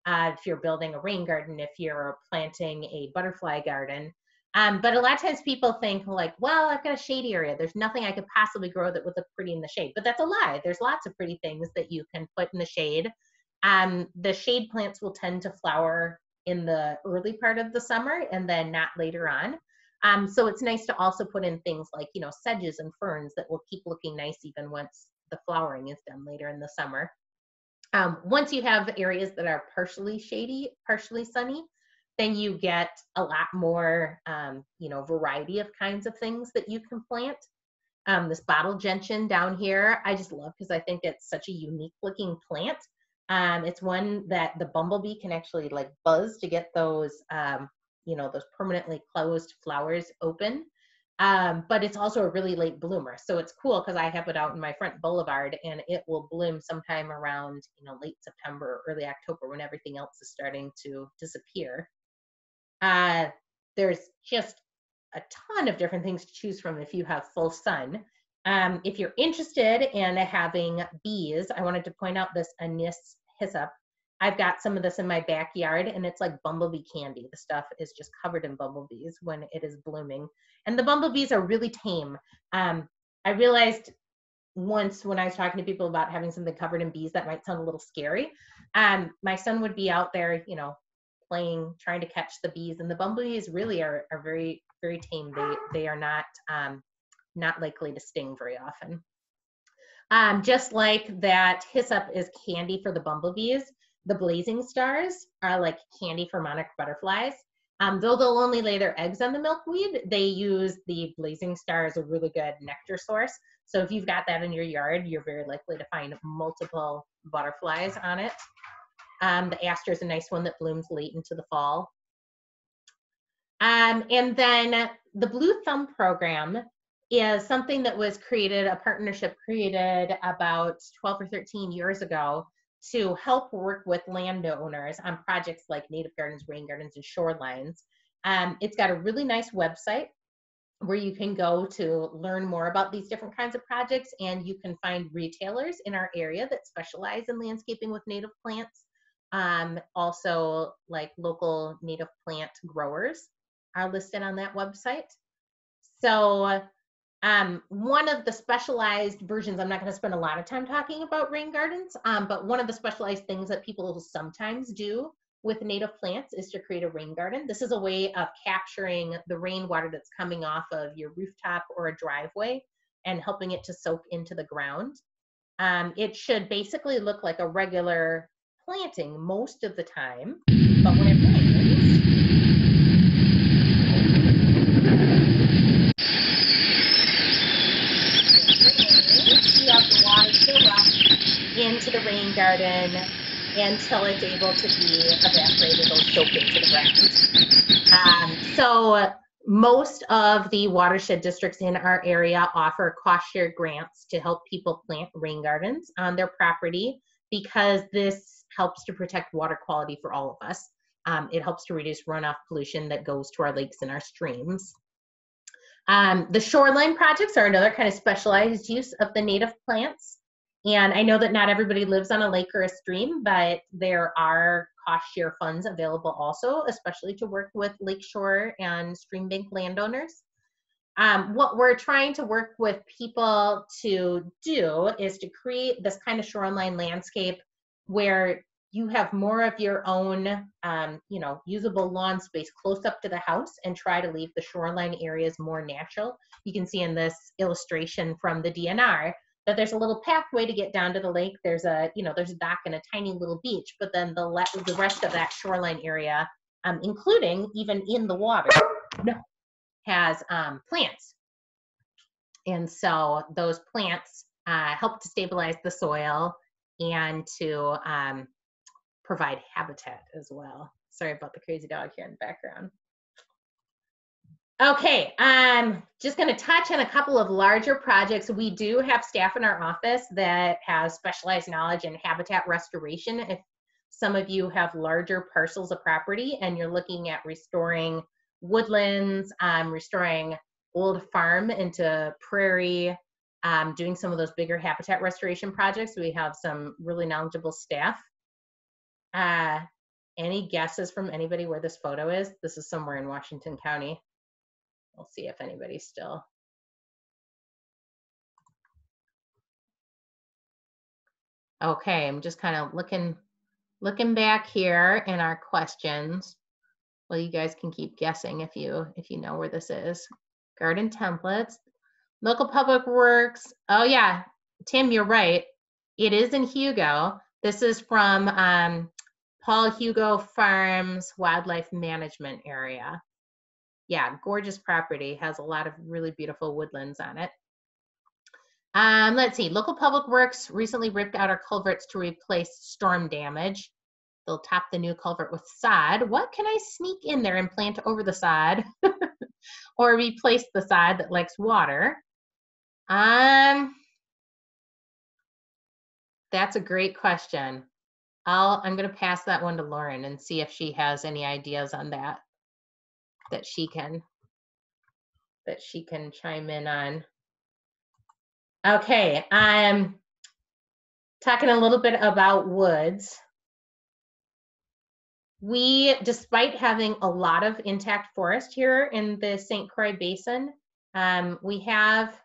If you're building a rain garden, if you're planting a butterfly garden. But a lot of times people think like, well, I've got a shady area. There's nothing I could possibly grow that would look pretty in the shade. But that's a lie. There's lots of pretty things that you can put in the shade. The shade plants will tend to flower in the early part of the summer and then not later on. So it's nice to also put in things like, you know, sedges and ferns that will keep looking nice even once the flowering is done later in the summer. Once you have areas that are partially shady, partially sunny, then you get a lot more, you know, variety of kinds of things that you can plant. This bottle gentian down here, I just love because I think it's such a unique looking plant. It's one that the bumblebee can actually like buzz to get those, you know, those permanently closed flowers open. But it's also a really late bloomer. So it's cool because I have it out in my front boulevard and it will bloom sometime around, you know, late September, early October when everything else is starting to disappear. There's just a ton of different things to choose from if you have full sun. If you're interested in having bees, I wanted to point out this anise hyssop. I've got some of this in my backyard and it's like bumblebee candy. The stuff is just covered in bumblebees when it is blooming. And the bumblebees are really tame. I realized once when I was talking to people about having something covered in bees that might sound a little scary. My son would be out there, you know, playing, trying to catch the bees, and the bumblebees really are very, very tame. They are not likely to sting very often. Just like that hyssop is candy for the bumblebees, the blazing stars are like candy for monarch butterflies. Though they'll only lay their eggs on the milkweed, they use the blazing star as a really good nectar source. So if you've got that in your yard, you're very likely to find multiple butterflies on it. The aster is a nice one that blooms late into the fall. And then the Blue Thumb program is something that was created, a partnership created about 12 or 13 years ago to help work with landowners on projects like native gardens, rain gardens, and shorelines. It's got a really nice website where you can go to learn more about these different kinds of projects, and you can find retailers in our area that specialize in landscaping with native plants. Also, like local native plant growers are listed on that website. So one of the specialized versions, I'm not going to spend a lot of time talking about rain gardens, but one of the specialized things that people sometimes do with native plants is to create a rain garden. This is a way of capturing the rainwater that's coming off of your rooftop or a driveway and helping it to soak into the ground. It should basically look like a regular planting most of the time, but when it rains, you have the water fill up into the rain garden until it's able to be evaporated or soak into the ground. So most of the watershed districts in our area offer cost share grants to help people plant rain gardens on their property because this helps to protect water quality for all of us. It helps to reduce runoff pollution that goes to our lakes and our streams. The shoreline projects are another kind of specialized use of the native plants. And I know that not everybody lives on a lake or a stream, but there are cost share funds available also, especially to work with lakeshore and stream bank landowners. What we're trying to work with people to do is to create this kind of shoreline landscape where you have more of your own, you know, usable lawn space close up to the house and try to leave the shoreline areas more natural. You can see in this illustration from the DNR that there's a little pathway to get down to the lake. There's a, you know, there's a dock and a tiny little beach, but then the rest of that shoreline area, including even in the water, has plants. And so those plants help to stabilize the soil and to provide habitat as well. Sorry about the crazy dog here in the background. Okay, just going to touch on a couple of larger projects. We do have staff in our office that has specialized knowledge in habitat restoration. If some of you have larger parcels of property and you're looking at restoring woodlands, restoring old farm into prairie, doing some of those bigger habitat restoration projects. We have some really knowledgeable staff. Any guesses from anybody where this photo is? This is somewhere in Washington County. We'll see if anybody's still. Okay, I'm just kind of looking back here in our questions. Well, you guys can keep guessing if you know where this is. Garden templates, local public works. Oh yeah, Tim, you're right. It is in Hugo. This is from Paul Hugo Farms Wildlife Management Area. Yeah, gorgeous property, has a lot of really beautiful woodlands on it. Let's see, local public works recently ripped out our culverts to replace storm damage. They'll top the new culvert with sod. What can I sneak in there and plant over the sod? Or replace the sod that likes water? That's a great question. I'm going to pass that one to Lauren and see if she has any ideas on that she can chime in on. Okay, I'm talking a little bit about woods. We, despite having a lot of intact forest here in the St. Croix Basin, we have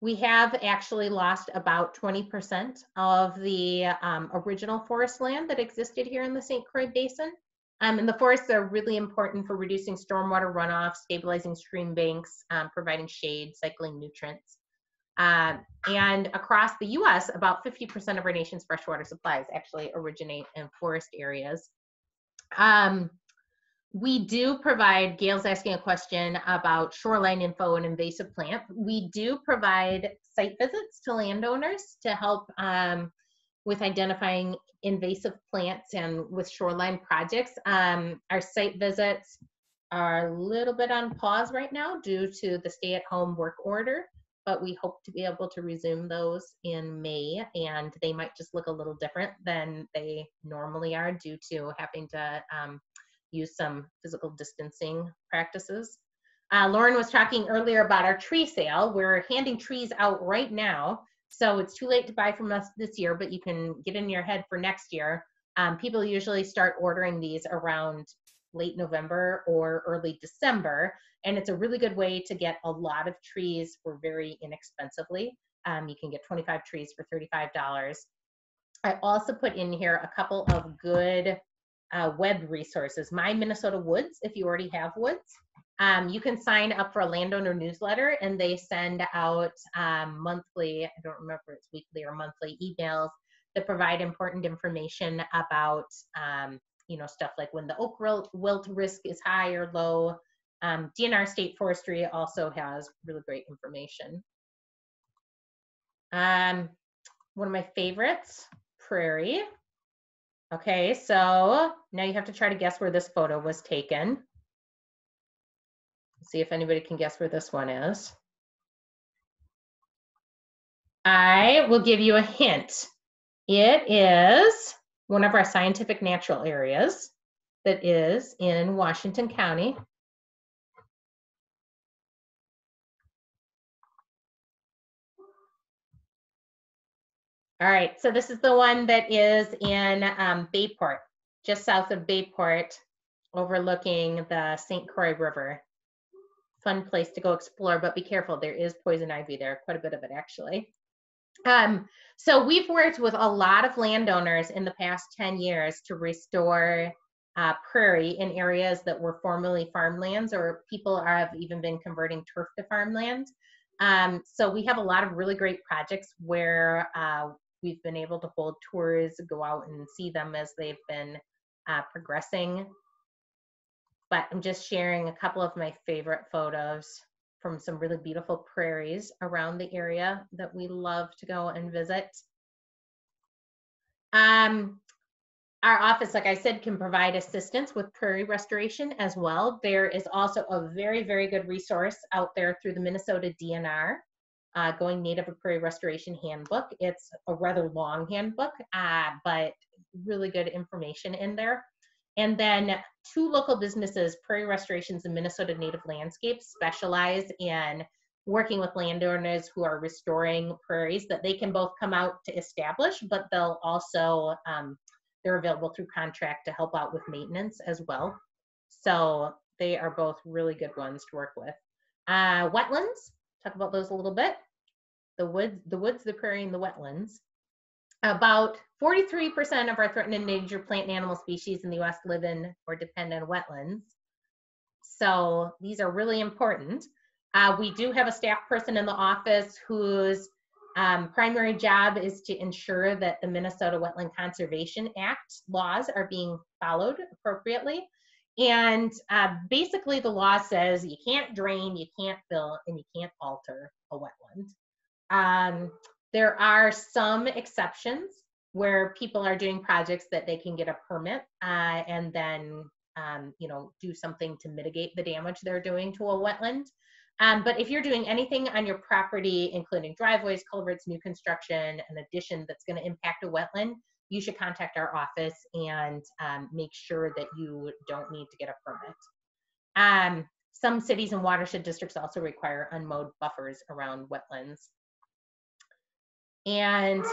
actually lost about 20% of the original forest land that existed here in the St. Croix Basin. And the forests are really important for reducing stormwater runoff, stabilizing stream banks, providing shade, cycling nutrients. And across the US, about 50% of our nation's freshwater supplies actually originate in forest areas. We do provide, Gail's asking a question about shoreline info and invasive plants. We do provide site visits to landowners to help with identifying invasive plants and with shoreline projects. Our site visits are a little bit on pause right now due to the stay-at-home work order, but we hope to be able to resume those in May, and they might just look a little different than they normally are due to having to use some physical distancing practices. Lauren was talking earlier about our tree sale. We're handing trees out right now, so it's too late to buy from us this year, but you can get in your head for next year. People usually start ordering these around late November or early December, and it's a really good way to get a lot of trees for very inexpensively. You can get 25 trees for $35. I also put in here a couple of good web resources. My Minnesota Woods, if you already have woods. You can sign up for a landowner newsletter, and they send out monthly, I don't remember if it's weekly or monthly, emails that provide important information about stuff like when the oak wilt risk is high or low. DNR State Forestry also has really great information. One of my favorites, prairie. Okay, so now you have to try to guess where this photo was taken. Let's see if anybody can guess where this one is. I will give you a hint. It is one of our scientific natural areas that is in Washington County. All right, so this is the one that is in Bayport, just south of Bayport, overlooking the St. Croix River. Fun place to go explore, but be careful, there is poison ivy there, quite a bit of it actually. So we've worked with a lot of landowners in the past 10 years to restore prairie in areas that were formerly farmlands, or people have even been converting turf to farmland. So we have a lot of really great projects where we've been able to hold tours, go out and see them as they've been progressing. But I'm just sharing a couple of my favorite photos from some really beautiful prairies around the area that we love to go and visit. Our office, like I said, can provide assistance with prairie restoration as well. There is also a very, very good resource out there through the Minnesota DNR, Going Native of Prairie Restoration Handbook. It's a rather long handbook, but really good information in there. And then 2 local businesses, Prairie Restorations and Minnesota Native Landscapes, specialize in working with landowners who are restoring prairies that they can both come out to establish, but they'll also, they're available through contract to help out with maintenance as well. So they are both really good ones to work with. Wetlands, talk about those a little bit. The woods, the prairie, and the wetlands. About 43% of our threatened and endangered plant and animal species in the US live in or depend on wetlands. So these are really important. We do have a staff person in the office whose primary job is to ensure that the Minnesota Wetland Conservation Act laws are being followed appropriately. And basically the law says you can't drain, you can't fill, and you can't alter a wetland. There are some exceptions where people are doing projects that they can get a permit and then do something to mitigate the damage they're doing to a wetland. But if you're doing anything on your property, including driveways, culverts, new construction, an addition that's going to impact a wetland, you should contact our office and make sure that you don't need to get a permit. Some cities and watershed districts also require unmowed buffers around wetlands. And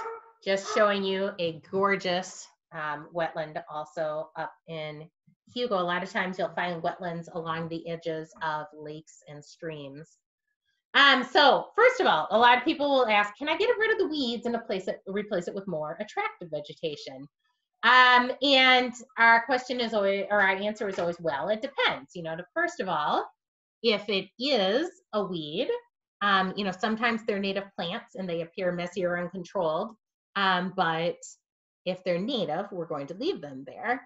just showing you a gorgeous wetland also up in Hugo. A lot of times you'll find wetlands along the edges of lakes and streams. So first of all, a lot of people will ask, can I get rid of the weeds and replace it with more attractive vegetation? And our question is always, or our answer is always, well, it depends. First of all, if it is a weed, sometimes they're native plants and they appear messy or uncontrolled. But if they're native, we're going to leave them there.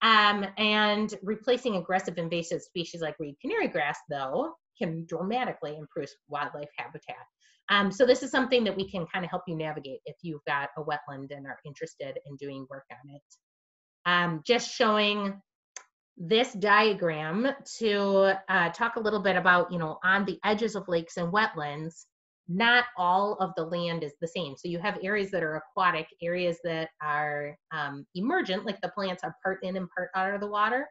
And replacing aggressive invasive species like reed canary grass, though, can dramatically improve wildlife habitat. So this is something that we can kind of help you navigate if you've got a wetland and are interested in doing work on it. Just showing this diagram to talk a little bit about, on the edges of lakes and wetlands, not all of the land is the same. So you have areas that are aquatic, areas that are emergent, like the plants are part in and part out of the water.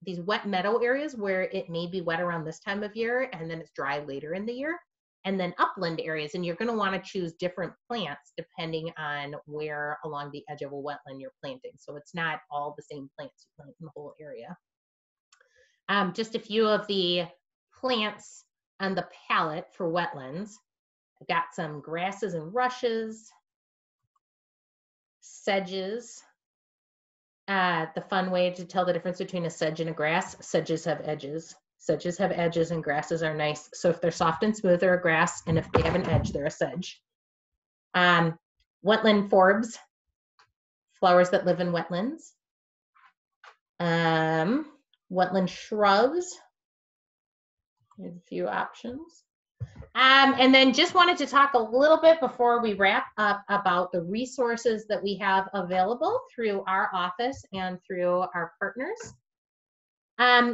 These wet meadow areas where it may be wet around this time of year and then it's dry later in the year. And then upland areas, and you're going to want to choose different plants depending on where along the edge of a wetland you're planting. So it's not all the same plants you plant in the whole area. Just a few of the plants on the palette for wetlands. I've got some grasses and rushes, sedges. The fun way to tell the difference between a sedge and a grass, sedges have edges. Sedges have edges and grasses are nice. So if they're soft and smooth, they're a grass, and if they have an edge, they're a sedge. Wetland forbs, flowers that live in wetlands. Wetland shrubs, there's a few options. And then just wanted to talk a little bit before we wrap up about the resources that we have available through our office and through our partners.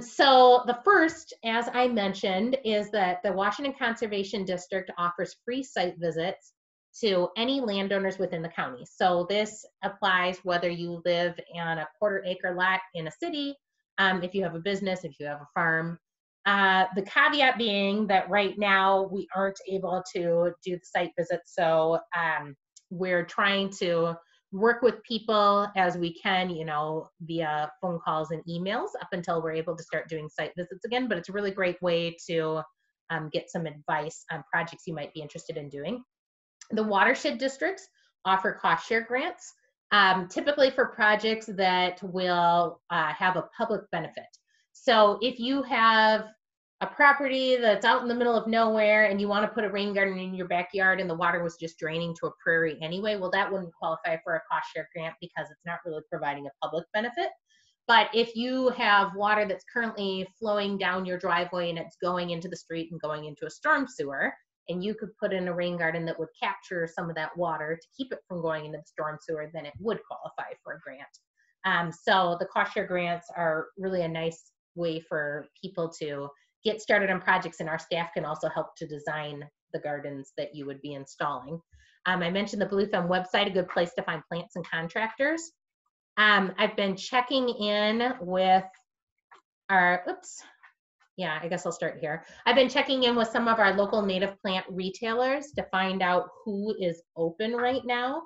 So the first, as I mentioned, is that the Washington Conservation District offers free site visits to any landowners within the county. So this applies whether you live on a quarter-acre lot in a city, if you have a business, if you have a farm. The caveat being that right now we aren't able to do the site visits, so we're trying to work with people as we can, via phone calls and emails up until we're able to start doing site visits again. But it's a really great way to get some advice on projects you might be interested in doing. The watershed districts offer cost share grants, typically for projects that will have a public benefit. So if you have a property that's out in the middle of nowhere and you want to put a rain garden in your backyard and the water was just draining to a prairie anyway, well, that wouldn't qualify for a cost share grant because it's not really providing a public benefit. But if you have water that's currently flowing down your driveway and it's going into the street and going into a storm sewer, and you could put in a rain garden that would capture some of that water to keep it from going into the storm sewer, then it would qualify for a grant. So the cost share grants are really a nice way for people to get started on projects, and our staff can also help to design the gardens that you would be installing. I mentioned the Blue Thumb website, a good place to find plants and contractors. I've been checking in with our, Yeah, I guess I'll start here. I've been checking in with some of our local native plant retailers to find out who is open right now.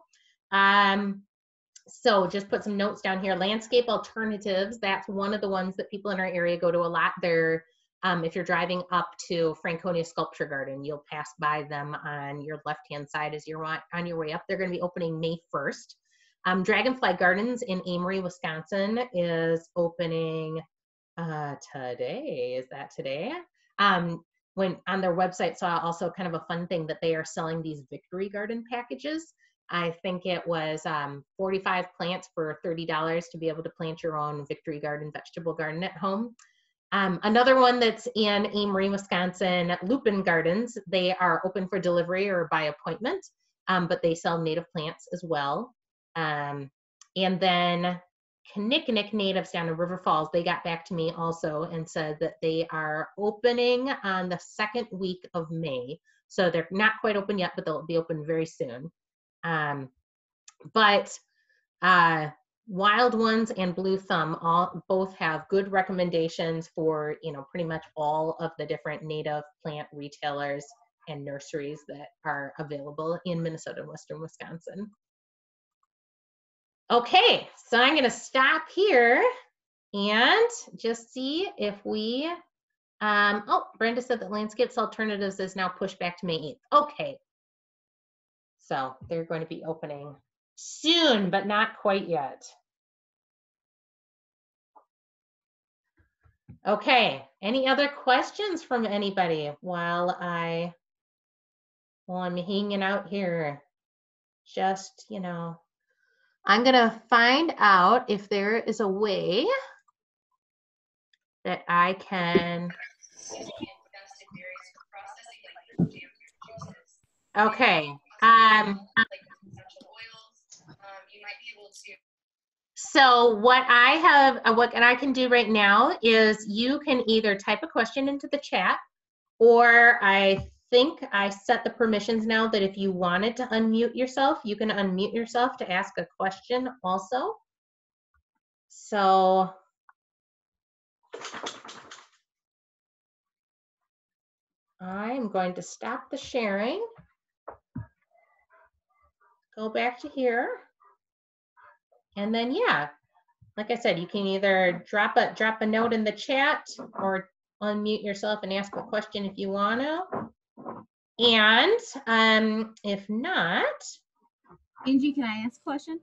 So just put some notes down here. Landscape Alternatives, that's one of the ones that people in our area go to a lot. They're, if you're driving up to Franconia Sculpture Garden, you'll pass by them on your left-hand side as you're on your way up. They're going to be opening May 1st. Dragonfly Gardens in Amory, Wisconsin is opening today. Is that today? When on their website saw also kind of a fun thing that they are selling these victory garden packages. I think it was 45 plants for $30 to be able to plant your own victory garden vegetable garden at home. Another one that's in Amory, Wisconsin, Lupin Gardens. They are open for delivery or by appointment, but they sell native plants as well. And then Kinnickinnick Natives down in River Falls, they got back to me also and said that they are opening on the second week of May. So they're not quite open yet, but they'll be open very soon. Wild Ones and Blue Thumb both have good recommendations for, pretty much all of the different native plant retailers and nurseries that are available in Minnesota and Western Wisconsin. Okay, so I'm going to stop here and just see if we, Brenda said that Landscapes Alternatives is now pushed back to May 8th. Okay, so they're going to be opening soon, but not quite yet. Okay, any other questions from anybody while I'm hanging out here? Just, I'm gonna find out if there is a way that I can. Okay. So what I can do right now is you can either type a question into the chat, or I think I set the permissions now that if you wanted to unmute yourself, you can unmute yourself to ask a question also. So I'm going to stop the sharing, go back to here, and then yeah, like I said, you can either drop a note in the chat or unmute yourself and ask a question if you want to. And if not, Angie, can I ask a question?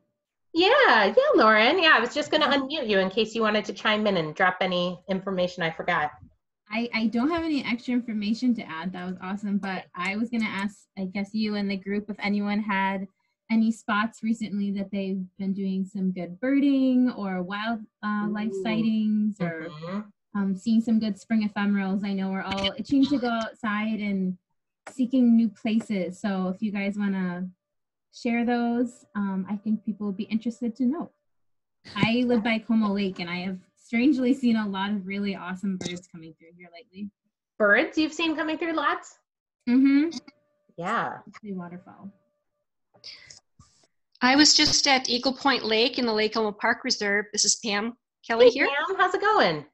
Yeah, Lauren. Yeah, I was just going to unmute you in case you wanted to chime in and drop any information I forgot. I don't have any extra information to add. That was awesome. But I was going to ask, I guess, you and the group if anyone had any spots recently that they've been doing some good birding or wildlife sightings or seeing some good spring ephemerals. I know we're all itching to go outside and seeking new places. So if you guys want to share those, I think people would be interested to know. I live by Como Lake and I have strangely seen a lot of really awesome birds coming through here lately. Birds you've seen coming through lots? Mm-hmm. Yeah. Especially waterfowl. I was just at Eagle Point Lake in the Lake Elmo Park Reserve. This is Pam Kelly here. Pam, how's it going?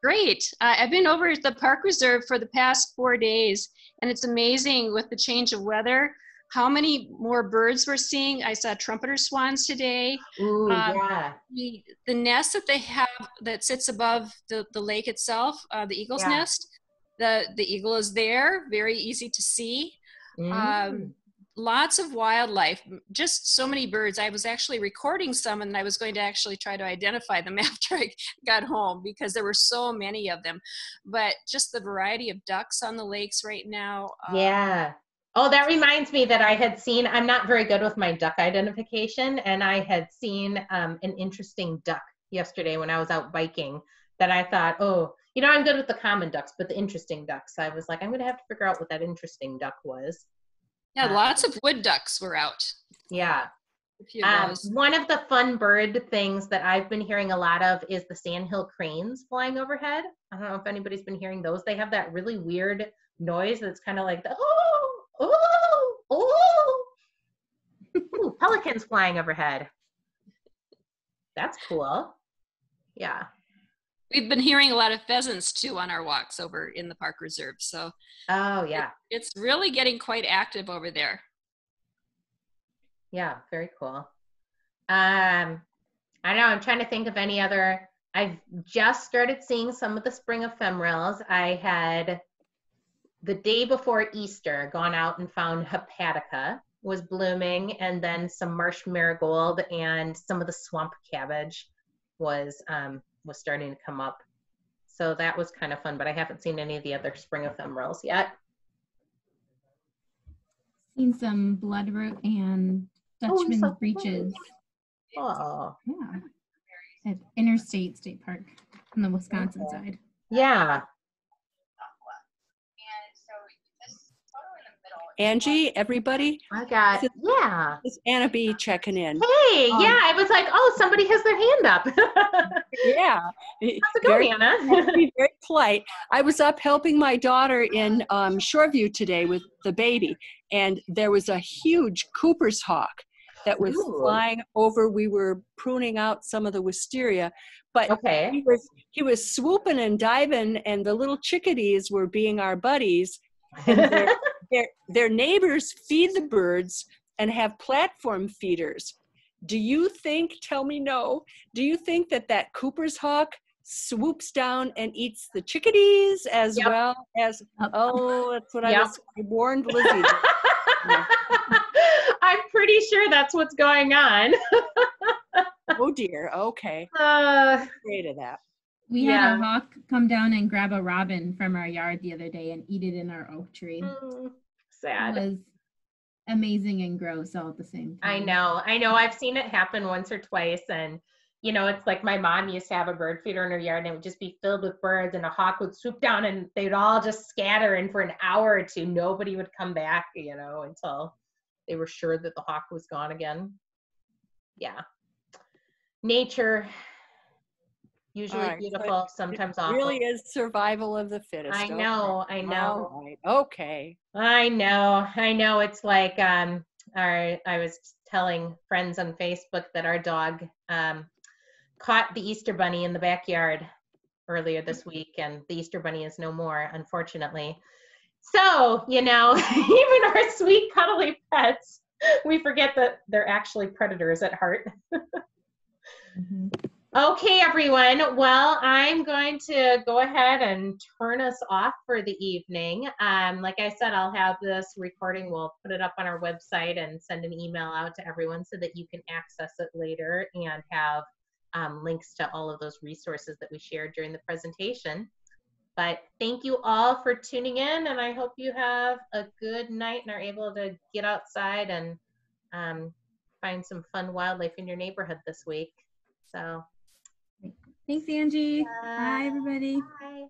Great. I've been over at the park reserve for the past 4 days, and it's amazing with the change of weather how many more birds we're seeing. I saw trumpeter swans today. Ooh, yeah. The nest that they have that sits above the lake itself, the eagle's nest, the eagle is there, very easy to see. Lots of wildlife, just so many birds. I was actually recording some and I was going to actually try to identify them after I got home because there were so many of them. But just the variety of ducks on the lakes right now. Yeah. Oh, that reminds me that I had seen, I'm not very good with my duck identification, and I had seen an interesting duck yesterday when I was out biking that I thought, oh, I'm good with the common ducks, but the interesting ducks, I was like, I'm going to have to figure out what that interesting duck was. Yeah, lots of wood ducks were out. Yeah. One of the fun bird things that I've been hearing a lot of is the sandhill cranes flying overhead. I don't know if anybody's been hearing those. They have that really weird noise that's kind of like the Ooh, pelicans flying overhead. That's cool. Yeah. We've been hearing a lot of pheasants too on our walks over in the park reserve. So Oh, yeah. it's really getting quite active over there. Yeah, very cool. I know, I'm trying to think of any other. I've just started seeing some of the spring ephemerals. I had, the day before Easter, gone out and found hepatica was blooming, and then some marsh marigold and some of the swamp cabbage was starting to come up. So that was kind of fun, but I haven't seen any of the other spring ephemerals yet. Seen some bloodroot and Dutchman's breeches. Oh, Yeah. At Interstate State Park on the Wisconsin side. yeah. Angie, everybody, I got, yeah. it's Anna B checking in. Hey, yeah, I was like, oh, somebody has their hand up. Yeah. How's it going, Anna? Be very polite. I was up helping my daughter in Shoreview today with the baby, and there was a huge Cooper's hawk that was flying over. We were pruning out some of the wisteria, but Okay. he was swooping and diving, and the little chickadees were being our buddies. And their neighbors feed the birds and have platform feeders. Do you think, tell me no, do you think that Cooper's hawk swoops down and eats the chickadees as well as, oh, that's what I warned Lizzie. I'm pretty sure that's what's going on. Oh dear, okay. Afraid of that. We had a hawk come down and grab a robin from our yard the other day and eat it in our oak tree. Sad. It was amazing and gross all at the same time. I know. I've seen it happen once or twice, and you know, it's like my mom used to have a bird feeder in her yard, and it would just be filled with birds, and a hawk would swoop down, and they'd all just scatter, and for an hour or two, nobody would come back, you know, until they were sure that the hawk was gone again. Yeah. Nature. Usually beautiful, sometimes awful. It really is survival of the fittest. I know. All right. Okay. I know. It's like I was telling friends on Facebook that our dog caught the Easter bunny in the backyard earlier this week, and the Easter bunny is no more, unfortunately. So, you know, even our sweet cuddly pets, we forget that they're actually predators at heart. Okay, everyone. Well, I'm going to go ahead and turn us off for the evening. Like I said, I'll have this recording. We'll put it up on our website and send an email out to everyone so that you can access it later and have links to all of those resources that we shared during the presentation. But thank you all for tuning in, and I hope you have a good night and are able to get outside and find some fun wildlife in your neighborhood this week. So. Thanks, Angie. Bye, everybody. Bye.